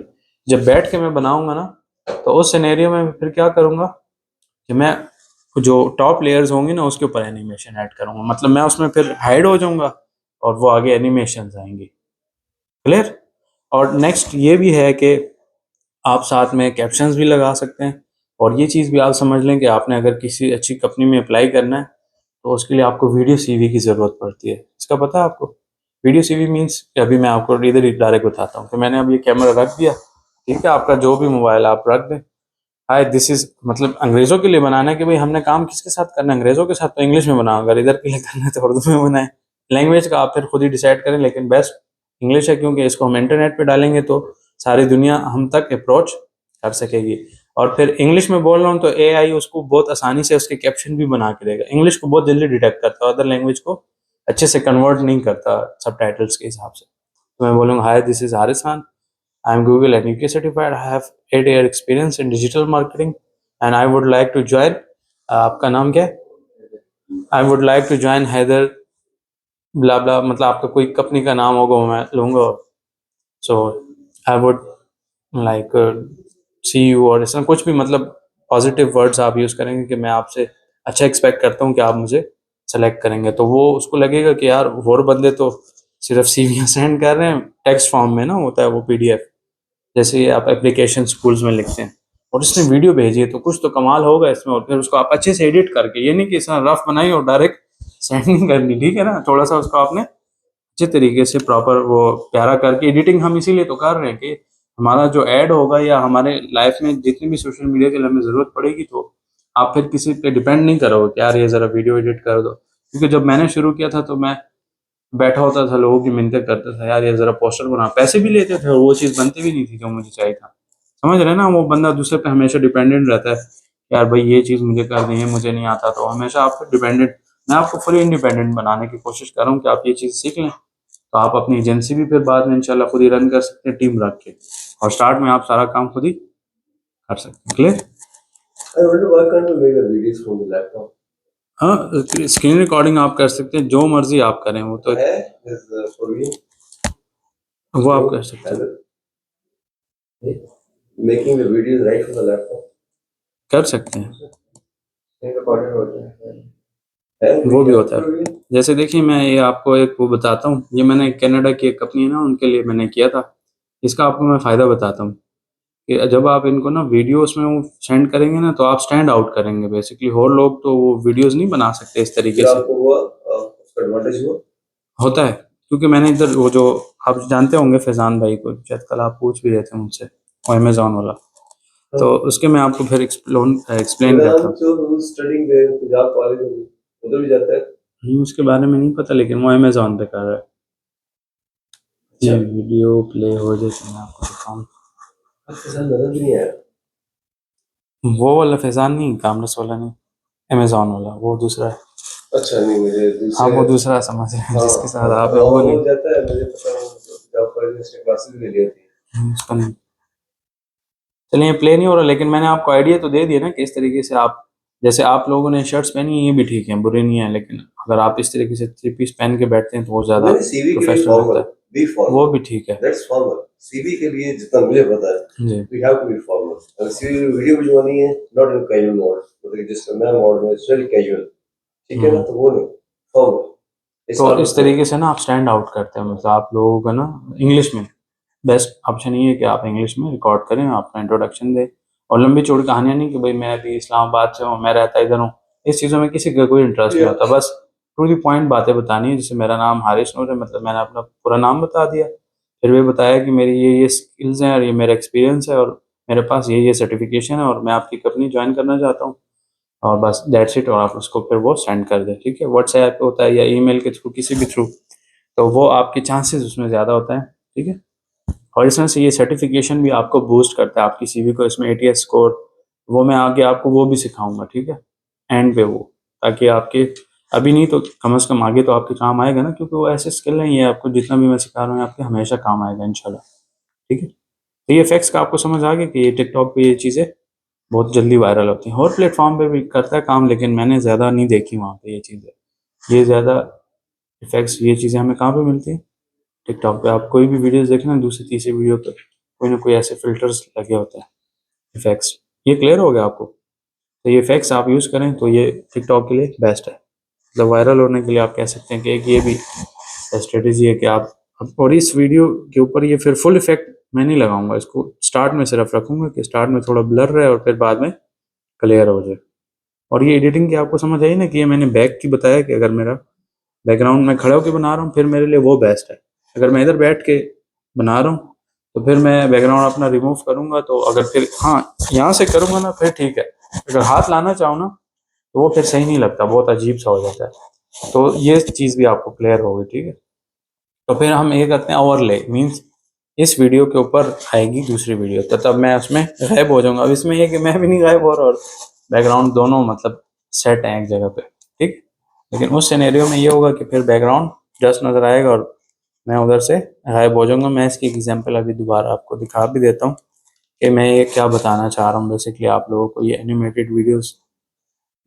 जब बैठ के मैं बनाऊंगा ना, तो उस सिनेरियो में फिर क्या करूंगा कि मैं जो टॉप लेयर्स होंगी ना उसके ऊपर एनिमेशन ऐड करूंगा, मतलब मैं उसमें फिर हाइड हो जाऊंगा और वो आगे एनिमेशन आएंगी। क्लियर। और नेक्स्ट ये भी है कि आप साथ में कैप्शंस भी लगा सकते हैं। और ये चीज़ भी आप समझ लें कि आपने अगर किसी अच्छी कंपनी में अप्लाई करना है, तो उसके लिए आपको वीडियो सीवी की ज़रूरत पड़ती है। इसका पता है आपको? वीडियो सीवी मीन्स, अभी मैं आपको इधर ही डायरेक्ट बताता हूँ कि मैंने अब ये कैमरा रख दिया, ठीक है, आपका जो भी मोबाइल आप रख दें। हाय दिस इज़, मतलब अंग्रेज़ों के लिए बनाना है कि भाई हमने काम किसके साथ करना है, अंग्रेज़ों के साथ, तो इंग्लिश में बनाओ। अगर इधर के लिए करना है तो उर्दू में बनाएं। लैंग्वेज का आप फिर खुद ही डिसाइड करें, लेकिन बेस्ट इंग्लिश है, क्योंकि इसको हम इंटरनेट पे डालेंगे तो सारी दुनिया हम तक अप्रोच कर सकेगी। और फिर इंग्लिश में बोल रहा हूँ तो एआई उसको बहुत आसानी से उसके कैप्शन भी बना के देगा। इंग्लिश को बहुत जल्दी डिटेक्ट करता है, अदर लैंग्वेज को अच्छे से कन्वर्ट नहीं करता सबटाइटल्स के हिसाब से। तो मैं बोलूँगा, hi this is Haris Khan, I am Google and UK certified. I have 8 year experience in digital marketing and I would like to join. आपका नाम क्या है? I would like to join Haider ब्ला ब्ला, मतलब आपका कोई कंपनी का नाम होगा वो मैं लूँगा। So I would like see you, और इसमें कुछ भी मतलब पॉजिटिव वर्ड्स आप यूज़ करेंगे कि मैं आपसे अच्छा एक्सपेक्ट करता हूँ कि आप मुझे सेलेक्ट करेंगे, तो वो उसको लगेगा कि यार और बंदे तो सिर्फ सीवियाँ सेंड कर रहे हैं टेक्स्ट फॉर्म में ना, होता है वो पीडीएफ, जैसे ये आप एप्लीकेशन स्कूल्स में लिखते हैं, और इसने वीडियो भेजी है तो कुछ तो कमाल होगा इसमें। और फिर उसको आप अच्छे से एडिट करके, ये नहीं कि इसने रफ बनाई और डायरेक्ट सेंड नहीं करनी, ठीक है ना, थोड़ा सा उसको आपने अच्छे तरीके से प्रॉपर वो प्यारा करके। एडिटिंग हम इसीलिए तो कर रहे हैं कि हमारा जो ऐड होगा या हमारे लाइफ में जितनी भी सोशल मीडिया की हमें ज़रूरत पड़ेगी, तो आप फिर किसी पे डिपेंड नहीं करोगे कि यार ये ज़रा वीडियो एडिट कर दो। क्योंकि जब मैंने शुरू किया था तो मैं बैठा होता था, लोगों की मिन्नतें करता था, यार ये ज़रा पोस्टर बना, पैसे भी लेते थे और वो चीज़ बनती भी नहीं थी जो मुझे चाहिए था। समझ रहे हैं ना, वो बंदा दूसरे पे हमेशा डिपेंडेंट रहता है, यार भाई ये चीज़ मुझे कर दें, ये मुझे नहीं आता, तो हमेशा आप पे डिपेंडेंट। मैं आपको फुली इंडिपेंडेंट बनाने की कोशिश कर रहा हूँ कि आप ये चीज़ सीख लें, तो आप अपनी एजेंसी भी फिर बाद में इंशाल्लाह खुद ही रन कर सकते हैं टीम रख के, और स्टार्ट में आप सारा काम खुद ही कर सकते हैं। Clear. I wonder why can't we make the videos from the laptop? हाँ, स्क्रीन रिकॉर्डिंग आप कर सकते हैं, जो मर्जी आप करें, वो तो है is for you. वो आप कर सकते हैं, Making the videos right from the laptop. कर सकते हैं। स्क्रीन रिकॉर्डर होता है। है वो भी होता है। जैसे देखिए, मैं ये आपको एक वो बताता हूँ, ये मैंने कनाडा की एक कंपनी है ना, उनके लिए मैंने किया था। इसका आपको मैं फ़ायदा बताता हूँ। कि जब आप इनको ना वीडियोस में वो सेंड करेंगे ना तो आप स्टैंड आउट करेंगे बेसिकली, और लोग तो वो वीडियोस नहीं बना सकते इस तरीके फिर से। आपको हुआ उसका एडवांटेज हुआ? होता है, क्योंकि मैंने इधर वो जो आप जानते होंगे फैजान भाई को, शायद कल आप पूछ भी रहे थे मुझसे, वो अमेजोन वाला, हाँ। तो उसके मैं आपको फिर एक्सप्लेन करता वेदांत हूँ। जो स्टडिंग देयर पंजाब कॉलेज में उधर भी जाता है। उसके बारे में नहीं पता, लेकिन वो अमेजोन पे कर रहा है। ये अच्छा, वीडियो प्ले हो जाए तो मैं आपको दिखाऊँ। आपके साथ नजर भी नहीं आया। वो वाला फैजान नहीं, कामरस वाला नहीं, अमेजोन वाला वो दूसरा है। अच्छा, नहीं मुझे हाँ दूसरे। वो दूसरा समझ रहे हैं हाँ जिसके हाँ साथ आप है, हाँ, वो वो नहीं। जाता है, मुझे पता है, पंजाब कॉलेज में उसने क्लासेस भी ले ली थी। उसका नहीं। चलिए प्ले नहीं हो रहा, लेकिन मैंने आपको आइडिया तो दे दिया ना कि इस तरीके से आप, जैसे आप लोगों ने शर्ट्स पहनी है ये भी ठीक है, बुरे नहीं है, लेकिन अगर आप इस तरीके से थ्री पीस पहन के बैठते हैं तो वो ज़्यादा मैंने सीवी के लिए प्रोफेशनल लगता फॉर्मल, है। बी वो फॉर्मल, भी ठीक है। That's formal. सीवी के लिए जितना मुझे पता है, जी। We have to be formal. अगर सीवी वीडियो भिजवानी है, नॉट इन कैजुअल मोड, मतलब जिस मैं मोड में इट्स वेरी कैजुअल, ठीक है ना, हम्म। तो वो नहीं, फॉर्मल, इट्स तो नॉट इस अ कोड। तरीके से ना आप स्टैंड आउट करते हैं, मतलब आप लोगों का ना इंग्लिश में बेस्ट ऑप्शन ये है कि आप इंग्लिश में रिकॉर्ड करें, अपना इंट्रोडक्शन दें, और लंबी चौड़ी कहानियां नहीं कि भाई मैं अभी इस्लामाबाद से हूँ, मैं रहता इधर हूँ, इस चीज़ों में किसी का कोई इंटरेस्ट नहीं होता। बस टू दी पॉइंट बातें बतानी है, जैसे मेरा नाम हारिस नूर है, मतलब मैंने अपना पूरा नाम बता दिया, फिर भी बताया कि मेरी ये स्किल्स हैं और ये मेरा एक्सपीरियंस है, और मेरे पास ये सर्टिफिकेशन है, और मैं आपकी कंपनी ज्वाइन करना चाहता हूँ, और बस दैट्स इट। और आप उसको फिर वो सेंड कर दें, ठीक है, व्हाट्सएप पे होता है या ईमेल के थ्रू, किसी भी थ्रू, तो वो आपके चांसेस उसमें ज़्यादा होता है, ठीक है। और इसमें से ये सर्टिफिकेशन भी आपको बूस्ट करता है आपकी सीवी को, इसमें एटीएस स्कोर, वो मैं आगे आपको वो भी सिखाऊंगा, ठीक है, एंड पे वो, ताकि आपके अभी नहीं तो कम से कम आगे तो आपके काम आएगा ना, क्योंकि वो ऐसे स्किल नहीं है, आपको जितना भी मैं सिखा रहा हूँ आपके हमेशा काम आएगा इंशाल्लाह, ठीक है। तो ये फैक्ट्स का आपको समझ आ गया कि ये टिकटॉक पे ये चीज़ें बहुत जल्दी वायरल होती हैं, और प्लेटफॉर्म पे भी करता है काम, लेकिन मैंने ज़्यादा नहीं देखी वहाँ पे ये चीज़ें, ये ज़्यादा इफेक्ट्स, ये चीज़ें हमें कहाँ पे मिलती हैं, टिकटॉक पे। आप कोई भी वीडियोस देखना, दूसरी तीसरी वीडियो पे कोई ना कोई ऐसे फिल्टर्स लगे होते हैं, इफेक्ट्स। ये क्लियर हो गया आपको? तो ये इफेक्ट्स आप यूज़ करें तो ये टिकटॉक के लिए बेस्ट है, मतलब वायरल होने के लिए आप कह सकते हैं कि एक ये भी स्ट्रेटेजी है कि आप और इस वीडियो के ऊपर ये फिर फुल इफेक्ट मैं नहीं लगाऊंगा, इसको स्टार्ट में सिर्फ रखूंगा कि स्टार्ट में थोड़ा ब्लर रहे और फिर बाद में क्लियर हो जाए। और ये एडिटिंग की आपको समझ आई ना, कि ये मैंने बैक की बताया कि अगर मेरा बैकग्राउंड में खड़े होकर बना रहा हूँ फिर मेरे लिए वो बेस्ट है, अगर मैं इधर बैठ के बना रहा हूँ तो फिर मैं बैकग्राउंड अपना रिमूव करूंगा, तो अगर फिर हाँ यहाँ से करूंगा ना फिर ठीक है, अगर हाथ लाना चाहो ना तो वो फिर सही नहीं लगता, बहुत अजीब सा हो जाता है। तो ये चीज़ भी आपको क्लियर होगी, ठीक है। तो फिर हम ये करते हैं ओवरले, मीन्स इस वीडियो के ऊपर आएगी दूसरी वीडियो, तो तब मैं उसमें गायब हो जाऊंगा। अब इसमें ये कि मैं भी नहीं गायब हो रहा और बैकग्राउंड दोनों मतलब सेट है एक जगह पे, ठीक। लेकिन उस सिनेरियो में ये होगा कि फिर बैकग्राउंड जस्ट नज़र आएगा और मैं उधर से गायब हो जाऊंगा। मैं इसकी एग्जांपल अभी दोबारा आपको दिखा भी देता हूँ कि मैं ये क्या बताना चाह रहा हूँ बेसिकली आप लोगों को। ये एनिमेटेड वीडियोस,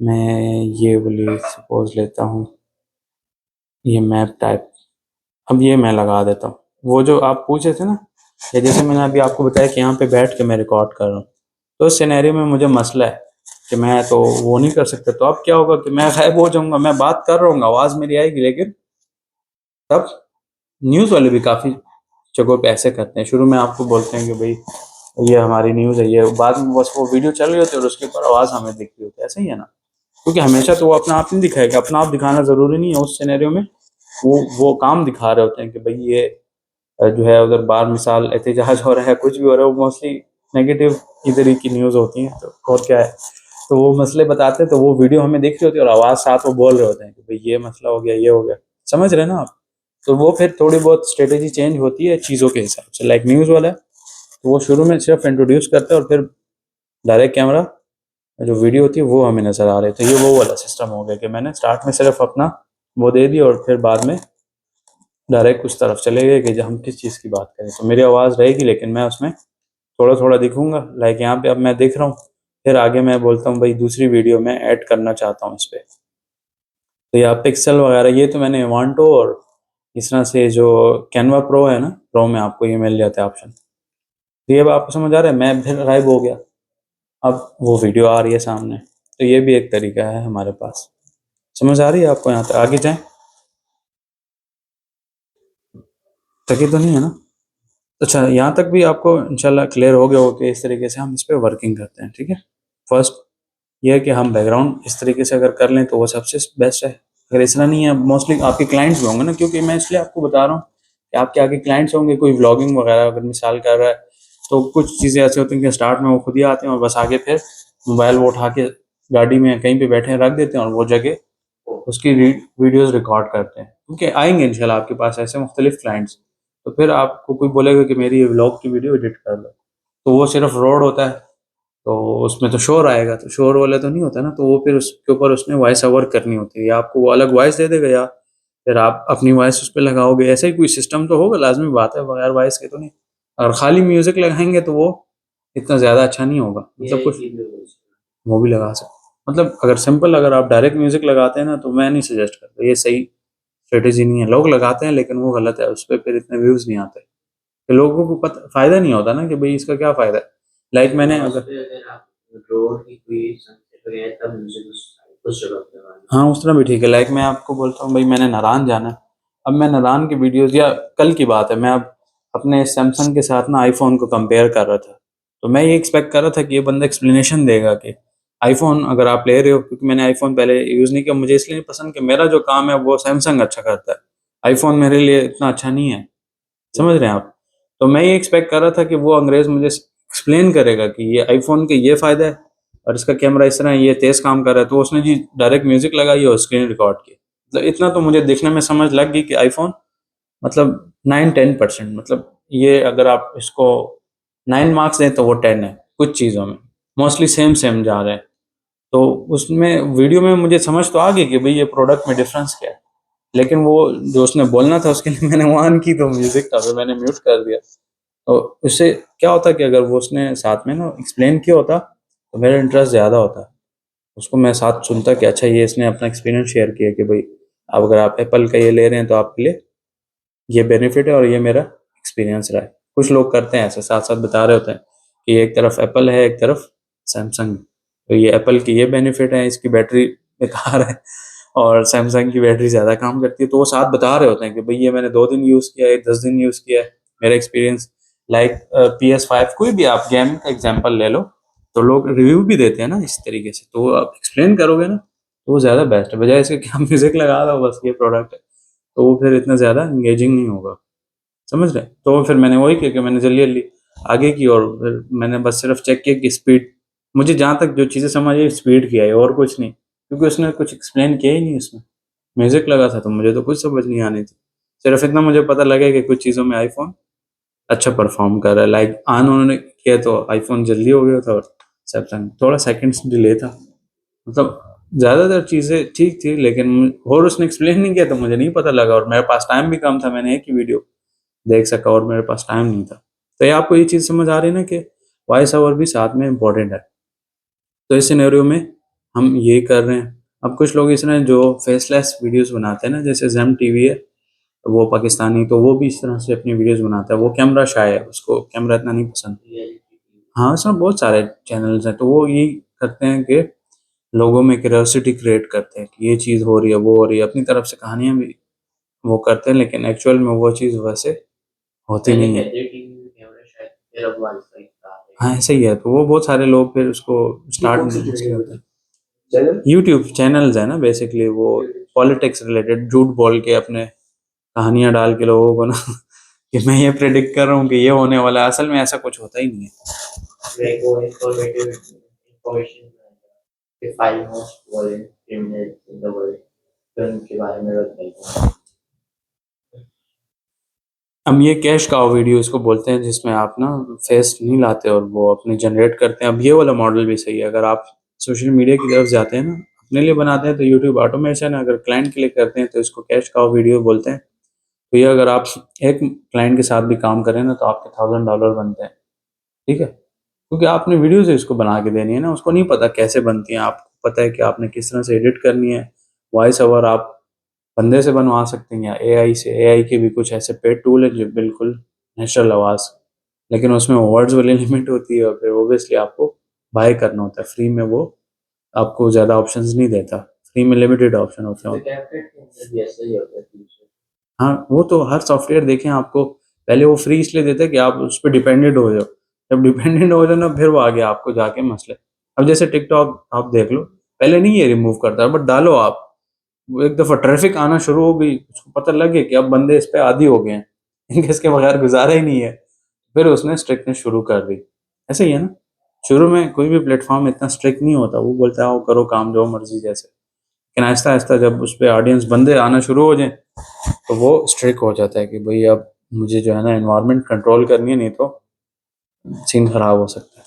मैं ये वाली सपोज लेता हूँ, ये मैप टाइप, अब ये मैं लगा देता हूँ। वो जो आप पूछे थे ना, या जैसे मैंने अभी आपको बताया कि यहाँ पे बैठ के मैं रिकॉर्ड कर रहा हूँ, तो उस सिनेरियो में मुझे मसला है कि मैं तो वो नहीं कर सकता, तो अब क्या होगा कि मैं गायब हो जाऊंगा, मैं बात कर रहा हूँ आवाज़ मेरी आएगी, लेकिन तब न्यूज़ वाले भी काफ़ी जगहों पे ऐसे करते हैं, शुरू में आपको बोलते हैं कि भाई ये हमारी न्यूज़ है, ये बाद में बस वो वीडियो चल रही होती है और उसके ऊपर आवाज़ हमें दिख रही होती है, ऐसा ही है ना। क्योंकि हमेशा तो वो अपना आप नहीं दिखाएगा, अपना आप दिखाना ज़रूरी नहीं है उस सिनेरियो में, वो काम दिखा रहे होते हैं कि भाई ये जो है उधर बार मिसाल एहतजाज हो रहा है, कुछ भी हो रहा है, वो मोस्टली नेगेटिव इधर ही की न्यूज़ होती हैं, तो और क्या है, तो वो मसले बताते हैं, तो वो वीडियो हमें दिख रही होती है और आवाज़ साथ वो बोल रहे होते हैं कि भाई ये मसला हो गया, ये हो गया, समझ रहे हैं ना आप। तो वो फिर थोड़ी बहुत स्ट्रेटेजी चेंज होती है चीज़ों के हिसाब से, लाइक न्यूज़ वाला है तो वो शुरू में सिर्फ इंट्रोड्यूस करता है और फिर डायरेक्ट कैमरा जो वीडियो होती है वो हमें नज़र आ रही है, तो ये वो वाला सिस्टम हो गया कि मैंने स्टार्ट में सिर्फ अपना वो दे दिया और फिर बाद में डायरेक्ट उस तरफ चले गए कि जब हम किस चीज़ की बात करें, तो मेरी आवाज़ रहेगी लेकिन मैं उसमें थोड़ा थोड़ा दिखूंगा, लाइक यहाँ पे अब मैं दिख रहा हूँ, फिर आगे मैं बोलता हूँ भाई दूसरी वीडियो में ऐड करना चाहता हूँ इस पर, तो यहाँ पिक्सल वगैरह ये तो मैंने वांटो और इस तरह से जो कैनवा प्रो है ना, प्रो में आपको ये मिल जाता है ऑप्शन, तो ये अब आपको समझ आ रहा है, मैं फिर गायब हो गया, अब वो वीडियो आ रही है सामने, तो ये भी एक तरीका है हमारे पास। समझ आ रही है आपको? यहाँ तक आगे जाएं, तकी तो नहीं है ना? अच्छा, यहाँ तक भी आपको इंशाल्लाह क्लियर हो गया हो कि इस तरीके से हम इस पे वर्किंग करते हैं, ठीक है। फर्स्ट ये है कि हम बैकग्राउंड इस तरीके से अगर कर लें तो वो सबसे बेस्ट है। अगर इतना नहीं है, मोस्टली आपके क्लाइंट्स भी होंगे ना, क्योंकि मैं इसलिए आपको बता रहा हूँ कि आपके आगे क्लाइंट्स होंगे, कोई व्लॉगिंग वगैरह अगर मिसाल कर रहा है तो कुछ चीज़ें ऐसी होती हैं कि स्टार्ट में वो खुद ही आते हैं और बस आगे फिर मोबाइल वो उठा के गाड़ी में कहीं पे बैठे रख देते हैं और वो जगह उसकी वीडियोस रिकॉर्ड करते हैं, क्योंकि आएंगे इंशाल्लाह आपके पास ऐसे मुख्तलिफ क्लाइंट्स। तो फिर आपको कोई बोलेगा कि मेरी ये व्लॉग की वीडियो एडिट कर लो, तो वो सिर्फ रोड होता है, तो उसमें तो शोर आएगा, तो शोर वाला तो नहीं होता ना, तो वो फिर उसके ऊपर उसने वॉइस ओवर करनी होती है, या आपको वो अलग वॉइस दे देगा या फिर आप अपनी वॉइस उस पर लगाओगे, ऐसा ही कोई सिस्टम तो होगा, लाजमी बात है, बगैर वॉइस के तो नहीं। अगर खाली म्यूजिक लगाएंगे तो वो इतना ज़्यादा अच्छा नहीं होगा, मतलब कुछ वो भी लगा सकते, मतलब अगर सिंपल अगर आप डायरेक्ट म्यूजिक लगाते हैं ना तो मैं नहीं सजेस्ट करता, ये सही स्ट्रेटेजी नहीं है। लोग लगाते हैं लेकिन वो गलत है, उस पर फिर इतने व्यूज नहीं आते, तो लोगों को पता फायदा नहीं होता ना कि भाई इसका क्या फायदा है। लाइक मैंने अगर रोड की कोई सनसेट वगैरह तब म्यूजिक उस जगह पे लगाना। हाँ उस तरह भी ठीक है। लाइक मैं आपको बोलता हूँ भाई मैंने नारायण जाना है, अब मैं नारायण की वीडियोस, या कल की बात है मैं अब अपने सैमसंग के साथ ना आईफोन को कंपेयर कर रहा था, तो मैं ये एक्सपेक्ट कर रहा था कि ये बंदा एक्सप्लेनेशन देगा कि आईफोन अगर आप ले रहे हो, क्योंकि मैंने आईफोन पहले यूज़ नहीं किया, मुझे इसलिए नहीं पसंद कि मेरा जो काम है वो सैमसंग अच्छा करता है, आईफोन मेरे लिए इतना अच्छा नहीं है, समझ रहे हैं आप। तो मैं ये एक्सपेक्ट कर रहा था कि वो अंग्रेज मुझे एक्सप्लेन करेगा कि ये आईफोन के ये फ़ायदा है और इसका कैमरा इस तरह है, ये तेज़ काम कर रहा है, तो उसने जी डायरेक्ट म्यूज़िक लगाई और स्क्रीन रिकॉर्ड की, मतलब इतना तो मुझे देखने में समझ लग गई कि आईफोन मतलब 9-10%, मतलब ये अगर आप इसको 9 मार्क्स दें तो वो 10 है कुछ चीज़ों में, मोस्टली सेम सेम जा रहे हैं। तो उसमें वीडियो में मुझे समझ तो आ गई कि भाई ये प्रोडक्ट में डिफरेंस क्या है, लेकिन वो जो उसने बोलना था उसके लिए मैंने वो ऑन की तो म्यूजिक था, फिर मैंने म्यूट कर दिया। तो उससे क्या होता कि अगर वो उसने साथ में ना एक्सप्लेन किया होता तो मेरा इंटरेस्ट ज़्यादा होता, उसको मैं साथ सुनता कि अच्छा ये इसने अपना एक्सपीरियंस शेयर किया कि भाई अब अगर आप एप्पल का ये ले रहे हैं तो आपके लिए ये बेनिफिट है और ये मेरा एक्सपीरियंस रहा है। कुछ लोग करते हैं ऐसे साथ साथ बता रहे होते हैं कि एक तरफ एप्पल है एक तरफ सैमसंग, तो ये एप्पल की ये बेनिफिट है, इसकी बैटरी बेकार है और सैमसंग की बैटरी ज़्यादा काम करती है, तो वो साथ बता रहे होते हैं कि भाई ये मैंने 2 दिन यूज़ किया है, 10 दिन यूज़ किया है, मेरा एक्सपीरियंस। लाइक PS5 कोई भी आप गेम का एग्जांपल ले लो, तो लोग रिव्यू भी देते हैं ना इस तरीके से, तो आप एक्सप्लेन करोगे ना तो वो ज़्यादा बेस्ट है, बजाय इसके कि आप म्यूजिक लगा दो बस ये प्रोडक्ट है, तो वो फिर इतना ज़्यादा इंगेजिंग नहीं होगा, समझ रहे। तो फिर मैंने वही किया कि मैंने जल्दी जल्दी आगे की, और फिर मैंने बस सिर्फ चेक किया कि स्पीड, मुझे जहाँ तक जो चीज़ें समझ आई स्पीड की आई और कुछ नहीं, क्योंकि उसने कुछ एक्सप्लेन किया ही नहीं उसमें। म्यूजिक लगा था तो मुझे तो कुछ समझ नहीं आनी थी, सिर्फ इतना मुझे पता लगा कि कुछ चीज़ों में आईफोन अच्छा परफॉर्म कर रहा है, लाइक ऑन उन्होंने किया तो आईफोन जल्दी हो गया था और सैमसंग थोड़ा सेकंड्स डिले था, मतलब ज़्यादातर चीज़ें ठीक थी, लेकिन और उसने एक्सप्लेन नहीं किया तो मुझे नहीं पता लगा, और मेरे पास टाइम भी कम था, मैंने एक ही वीडियो देख सका और मेरे पास टाइम नहीं था। तो ये आपको ये चीज़ समझ आ रही है ना कि वॉइस ओवर भी साथ में इम्पोर्टेंट है। तो इस सिनेरियो में हम ये कर रहे हैं। अब कुछ लोग इस तरह जो फेसलेस वीडियोस बनाते हैं ना, जैसे ज़ेम टीवी है, वो पाकिस्तानी, तो वो भी इस तरह से अपनी वीडियोस बनाता है, वो कैमरा शाय है, उसको कैमरा इतना नहीं पसंद। हाँ, उसमें बहुत सारे चैनल्स हैं, तो वो यही करते हैं कि लोगों में क्यूरियोसिटी क्रिएट करते हैं कि ये चीज़ हो रही है, वो हो रही है, अपनी तरफ से कहानियाँ भी वो करते हैं, लेकिन एक्चुअल में वो चीज़ वैसे होती पहले नहीं है। कहते थे टीवी में कैमरा शायद फिर अब वाईफाई का हाँ, ऐसा ही है, तो वो बहुत सारे लोग फिर उसको ये स्टार्ट कौन सी नहीं वीडियो करते होती हैं। है चैनल? यूट्यूब चैनल्स है ना बेसिकली, वो पॉलिटिक्स रिलेटेड झूठ बोल के अपने कहानियां डाल के लोगों को ना कि मैं ये प्रेडिक्ट कर रहा हूँ कि ये होने वाला है, असल में ऐसा कुछ होता ही नहीं है। like वो informative information के five most violent criminals in the world film के बारे में बताइए। अब ये कैश काउ वीडियो इसको बोलते हैं, जिसमें आप ना फेस नहीं लाते और वो अपने जनरेट करते हैं। अब ये वाला मॉडल भी सही है, अगर आप सोशल मीडिया की तरफ जाते हैं ना, अपने लिए बनाते हैं तो यूट्यूब ऑटोमेशन है, अगर क्लाइंट के लिए करते हैं तो इसको कैश काउ वीडियो बोलते हैं। तो ये अगर आप एक क्लाइंट के साथ भी काम करें ना तो आपके $1000 बनते हैं, ठीक है, क्योंकि आपने वीडियो से इसको बना के देनी है ना, उसको नहीं पता कैसे बनती है, आपको पता है कि आपने किस तरह से एडिट करनी है। वॉइस ओवर आप बंदे से बनवा सकते हैं या एआई से, एआई के भी कुछ ऐसे पेड टूल है जो बिल्कुल नेचुरल आवाज़, लेकिन उसमें वर्ड्स वाली लिमिट होती है और फिर ओबियसली आपको बाय करना होता है, फ्री में वो आपको ज़्यादा ऑप्शंस नहीं देता, फ्री में लिमिटेड ऑप्शन होते हैं। कैप्कट के अंदर भी ऐसा ही होता है फीचर। हाँ, वो तो हर सॉफ्टवेयर देखें आपको पहले वो फ्री इसलिए देते हैं कि आप उस पर डिपेंडेंट हो जाओ, जब डिपेंडेंट हो जाओ ना फिर वो आगे आपको जाके मसले। अब जैसे टिकटॉक आप देख लो, पहले नहीं ये रिमूव करता बट डालो आप, वो एक दफ़ा ट्रैफिक आना शुरू हो गई, उसको पता लग गया कि अब बंदे इस पे आदी हो गए हैं, इनके इसके बगैर गुजारा ही नहीं है, फिर उसने स्ट्रिक्टनेस शुरू कर दी। ऐसे ही है ना, शुरू में कोई भी प्लेटफॉर्म इतना स्ट्रिक्ट नहीं होता, वो बोलता है आओ करो काम जो मर्जी जैसे, लेकिन आहिस्ता आहिस्ता जब उस पर ऑडियंस बंदे आना शुरू हो जाए तो वो स्ट्रिक्ट हो जाता है कि भाई अब मुझे जो है ना एनवायरनमेंट कंट्रोल करनी है, नहीं तो सीन खराब हो सकता है।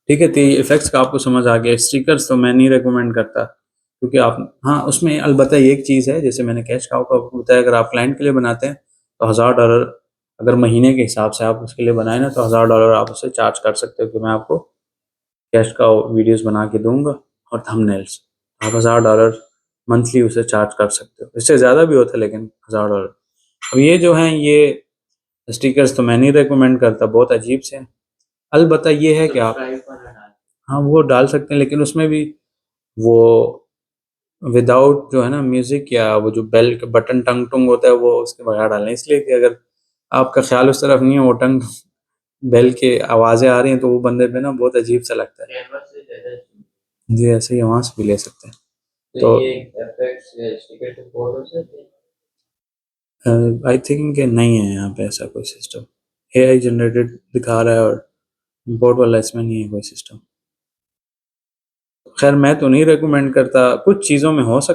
ठीक है, तो ये इफ़ेक्ट्स का आपको समझ आ गया। स्टिकर्स तो मैं नहीं रिकमेंड करता, क्योंकि आप, हाँ, उसमें अलबत्ता ये एक चीज़ है, जैसे मैंने कैश काउ का आपको बताया, अगर आप क्लाइंट के लिए बनाते हैं तो $1000, अगर महीने के हिसाब से आप उसके लिए बनाए ना तो $1000 आप उससे चार्ज कर सकते हो कि मैं आपको कैश काउ वीडियोस बना के दूंगा और थंबनेल्स, आप $1000 मंथली उसे चार्ज कर सकते हो। इससे ज़्यादा भी होता है लेकिन $1000। अब ये जो हैं ये स्टिकर्स तो मैं नहीं रिकमेंड करता, बहुत अजीब से हैं। अलबत्ता ये है कि आप, सब्सक्राइब वाला डाल। हाँ, वो डाल सकते हैं, लेकिन उसमें भी वो विदाउट जो है ना म्यूजिक, या वो जो बेल का बटन टंग टुंग होता है वो उसके बगैर डालना, इसलिए कि अगर आपका ख्याल उस तरफ नहीं है, वो टंग बेल की आवाज़ें आ रही हैं तो वो बंदे पे ना बहुत अजीब सा लगता है। कैनवस से ज़्यादा जी, ऐसे ही वहाँ से भी ले सकते हैं। तो तो ये इफेक्ट्स स्टिकर से कोड हो सकते हैं। आई थिंक नहीं है यहाँ पे ऐसा कोई सिस्टम, एआई जनरेटेड दिखा रहा है और इम्पोर्ट वाला इसमें नहीं है कोई सिस्टम। खैर मैं तो नहीं रिकमेंड करता, कुछ चीज़ों में हो सकता